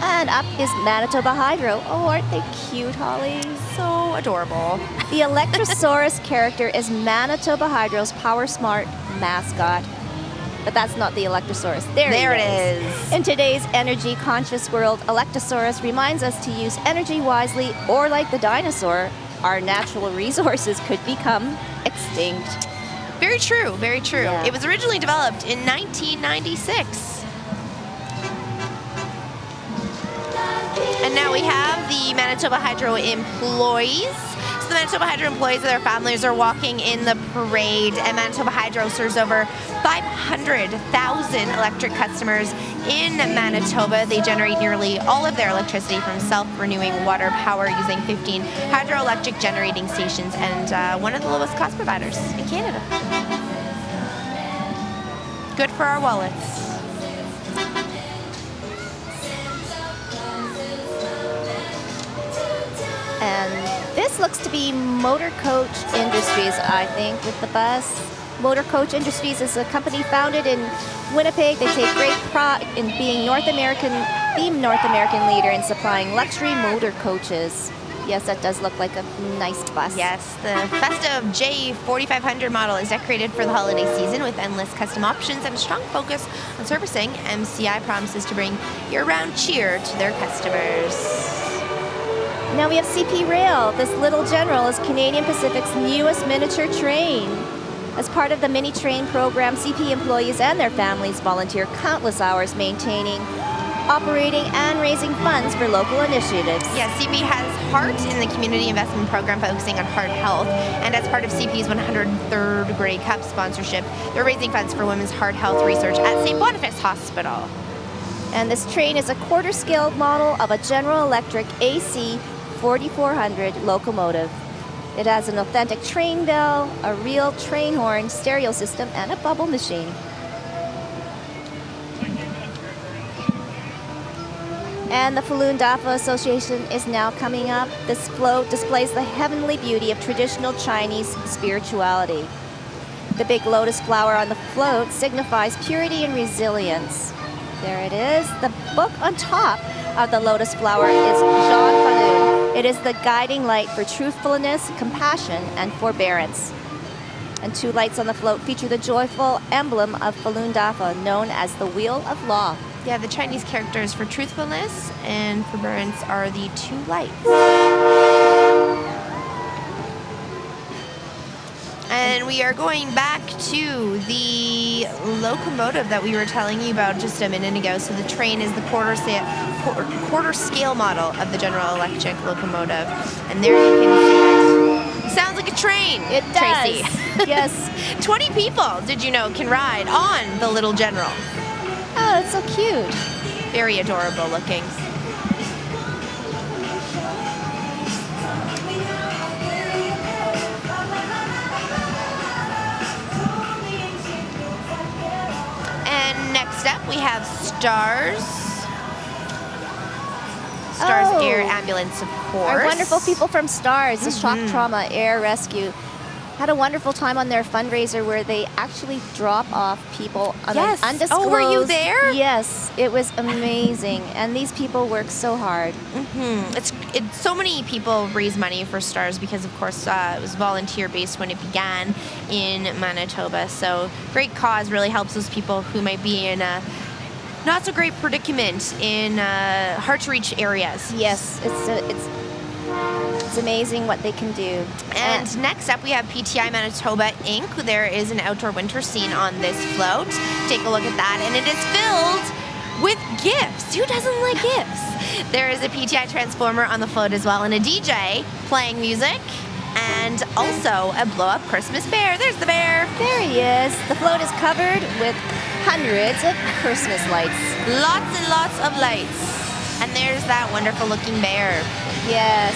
And up is Manitoba Hydro. Oh, aren't they cute, Holly? So adorable. The Electrosaurus character is Manitoba Hydro's Power Smart mascot. But that's not the Electrosaurus. There it is. In today's energy-conscious world, Electrosaurus reminds us to use energy wisely, or like the dinosaur, our natural resources could become extinct. Very true, very true. Yeah. It was originally developed in 1996. And now we have the Manitoba Hydro employees. So the Manitoba Hydro employees and their families are walking in the parade, and Manitoba Hydro serves over 500,000 electric customers in Manitoba. They generate nearly all of their electricity from self-renewing water power using 15 hydroelectric generating stations, and one of the lowest cost providers in Canada. Good for our wallets. And this looks to be Motor Coach Industries, I think, with the bus. Motor Coach Industries is a company founded in Winnipeg. They take great pride in being the North American leader in supplying luxury motor coaches. Yes, that does look like a nice bus. Yes, the Festive J4500 model is decorated for the holiday season with endless custom options and a strong focus on servicing. MCI promises to bring year-round cheer to their customers. Now we have CP Rail. This little general is Canadian Pacific's newest miniature train. As part of the mini train program, CP employees and their families volunteer countless hours maintaining, operating, and raising funds for local initiatives. Yeah, CP has Heart in the community investment program focusing on heart health. And as part of CP's 103rd Grey Cup sponsorship, they're raising funds for women's heart health research at St. Boniface Hospital. And this train is a quarter-scale model of a General Electric AC 4400 locomotive. It has an authentic train bell, a real train horn, stereo system, and a bubble machine. And the Falun Dafa Association is now coming up. This float displays the heavenly beauty of traditional Chinese spirituality. The big lotus flower on the float signifies purity and resilience. There it is. The book on top of the lotus flower is Jean Falun. It is the guiding light for truthfulness, compassion, and forbearance. And two lights on the float feature the joyful emblem of Falun Dafa, known as the Wheel of Law. Yeah, the Chinese characters for truthfulness and forbearance are the two lights. And we are going back to the locomotive that we were telling you about just a minute ago. So the train is the quarter scale model of the General Electric locomotive. And there you can see it. Sounds like a train, It does. Tracy. Yes. 20 people, did you know, can ride on the Little General. How Oh, it's so cute. Very adorable looking. And next up we have Stars. Stars Air Ambulance, of course. Our wonderful people from Stars, the Shock Trauma Air Rescue, had a wonderful time on their fundraiser where they actually drop off people on an undisclosed... Oh, were you there? Yes, it was amazing. And these people work so hard. It's so many people raise money for Stars because, of course, it was volunteer-based when it began in Manitoba. So great cause really helps those people who might be in a not so great predicament in hard-to-reach areas. Yes, it's amazing what they can do. And next up, we have PTI Manitoba Inc. There is an outdoor winter scene on this float. Take a look at that, and it is filled with gifts. Who doesn't like gifts? There is a PTI transformer on the float as well, and a DJ playing music, and also a blow-up Christmas bear. There's the bear. There he is. The float is covered with hundreds of Christmas lights. Lots and lots of lights. And there's that wonderful looking bear. Yes.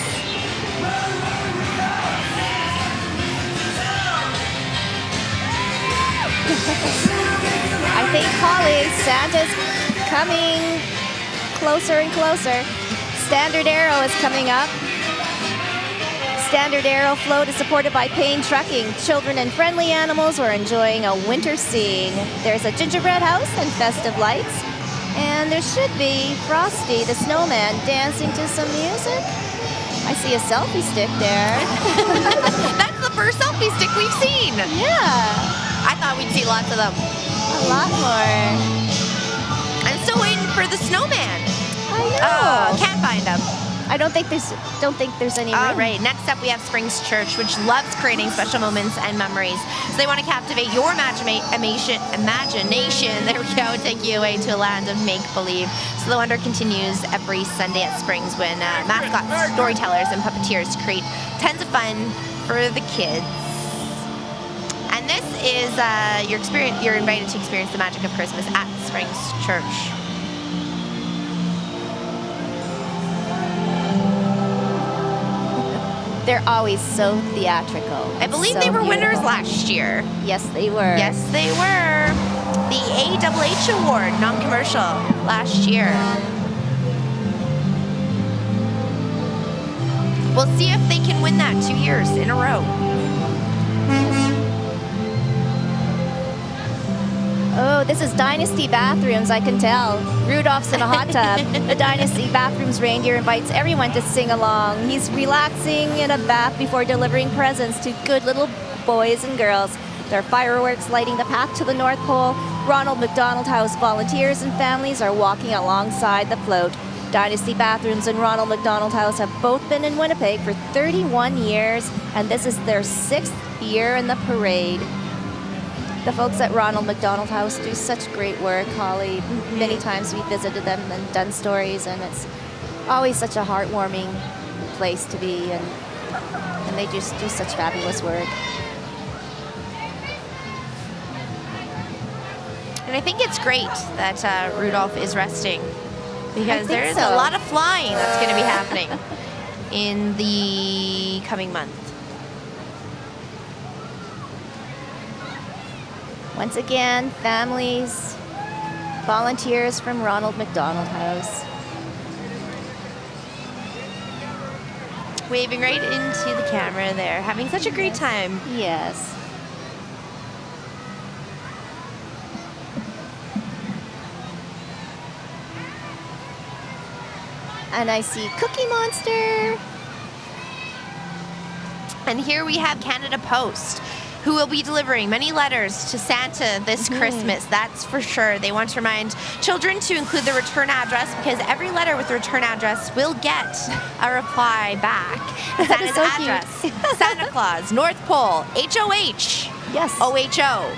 I think, Holly, Santa's coming closer and closer. Standard Arrow is coming up. Standard Arrow float is supported by Payne Trucking. Children and friendly animals are enjoying a winter scene. There's a gingerbread house and festive lights. And there should be Frosty the Snowman dancing to some music. I see a selfie stick there. That's the first selfie stick we've seen. Yeah. I thought we'd see lots of them. A lot more. I'm still waiting for the snowman. I know. Can't find him. I don't think there's any room. All right, next up we have Springs Church, which loves creating special moments and memories. So they want to captivate your imagination. There we go, take you away to a land of make-believe. So the wonder continues every Sunday at Springs when mascots, storytellers, and puppeteers create tons of fun for the kids. And this is you're invited to experience the magic of Christmas at Springs Church. They're always so theatrical. I believe so they were beautiful. winners last year. Yes, they were. Yes, they were. The AHH Award, non-commercial, last year. We'll see if they can win that 2 years in a row. Oh, this is Dynasty Bathrooms, I can tell. Rudolph's in a hot tub. The Dynasty Bathrooms reindeer invites everyone to sing along. He's relaxing in a bath before delivering presents to good little boys and girls. There are fireworks lighting the path to the North Pole. Ronald McDonald House volunteers and families are walking alongside the float. Dynasty Bathrooms and Ronald McDonald House have both been in Winnipeg for 31 years, and this is their 6th year in the parade. The folks at Ronald McDonald House do such great work, Holly. Many times we visited them and done stories, and it's always such a heartwarming place to be, and they just do such fabulous work. And I think it's great that Rudolph is resting because there's so. a lot of flying that's going to be happening in the coming month. Once again, families, volunteers from Ronald McDonald House. Waving right into the camera there, having such a great time. Yes. And I see Cookie Monster. And here we have Canada Post, who will be delivering many letters to Santa this Christmas, that's for sure. They want to remind children to include their return address because every letter with the return address will get a reply back. Santa's so address, Santa Claus, North Pole, HOH. Yes. OHO.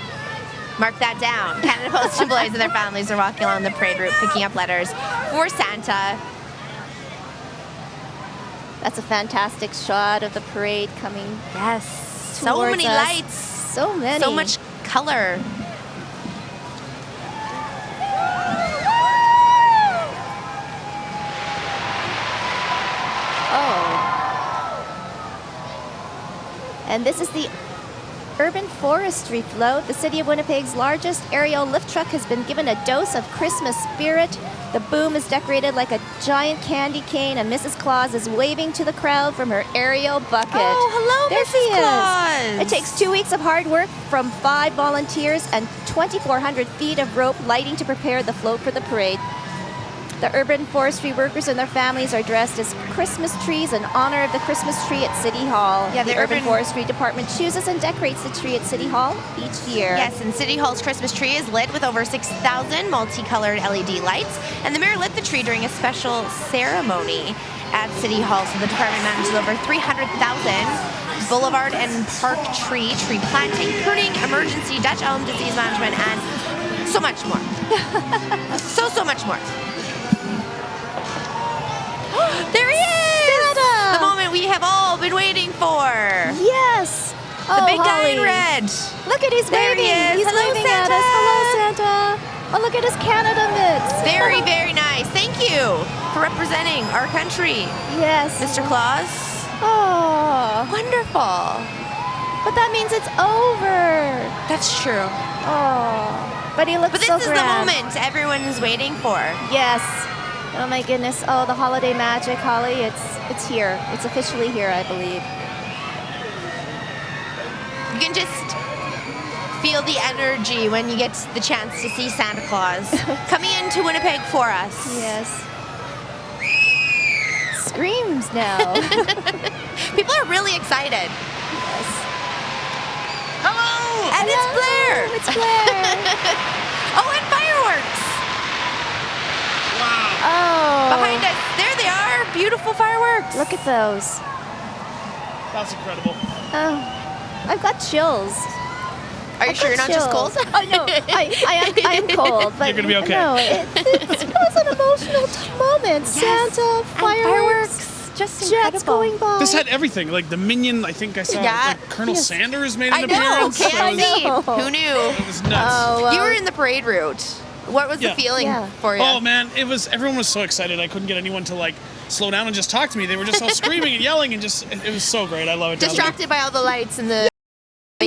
Mark that down. Canada Post employees and their families are walking along the parade route picking up letters for Santa. That's a fantastic shot of the parade coming. Yes. So many us. lights. So many. So much color. And this is the Urban Forestry Float. The City of Winnipeg's largest aerial lift truck has been given a dose of Christmas spirit. The boom is decorated like a giant candy cane, and Mrs. Claus is waving to the crowd from her aerial bucket. Oh, hello, there Mrs. she Claus. is. It takes 2 weeks of hard work from 5 volunteers and 2,400 feet of rope lighting to prepare the float for the parade. The urban forestry workers and their families are dressed as Christmas trees in honor of the Christmas tree at City Hall. Yeah, the urban forestry department chooses and decorates the tree at City Hall each year. Yes, and City Hall's Christmas tree is lit with over 6,000 multicolored LED lights, and the mayor lit the tree during a special ceremony at City Hall. So the department manages over 300,000 boulevard and park tree planting, pruning, emergency Dutch elm disease management, and so much more. so much more. There he is! Santa! The moment we have all been waiting for. Yes! The big guy in red. Look at he's There waving. he is. He's Hello, waving at Santa. us. Hello, Santa. Oh, look at his Canada mitts. Very, very nice. Thank you for representing our country. Yes. Mr. Claus. Oh. Wonderful. But that means it's over. That's true. Oh. But he looks But this so is grand. the moment everyone is waiting for. Yes. Oh my goodness. Oh, the holiday magic, Holly. It's here. It's officially here, I believe. You can just feel the energy when you get the chance to see Santa Claus coming into Winnipeg for us. Yes. Screams now. People are really excited. Yes. Hello! And it's Blair! It's Blair. Oh, and fireworks! Wow. Oh. Behind us, there they are, beautiful fireworks. Look at those. That's incredible. Oh, I've got chills. Are you sure you're not just cold? Oh no, I am cold. But You're gonna be okay. No, it was an emotional moment. Yes. Santa, fireworks, just jets incredible. going by. This had everything, like the Minion. I think I saw Yeah. like Colonel Yes. Sanders made I an know, appearance. can't It was- see. Who knew? It was nuts. Oh, well. You were in the parade route. What was the Yeah. feeling Yeah. for you? Oh man, everyone was so excited. I couldn't get anyone to like slow down and just talk to me. They were just all screaming and yelling and just it was so great. I love it. down there. Distracted by all the lights and the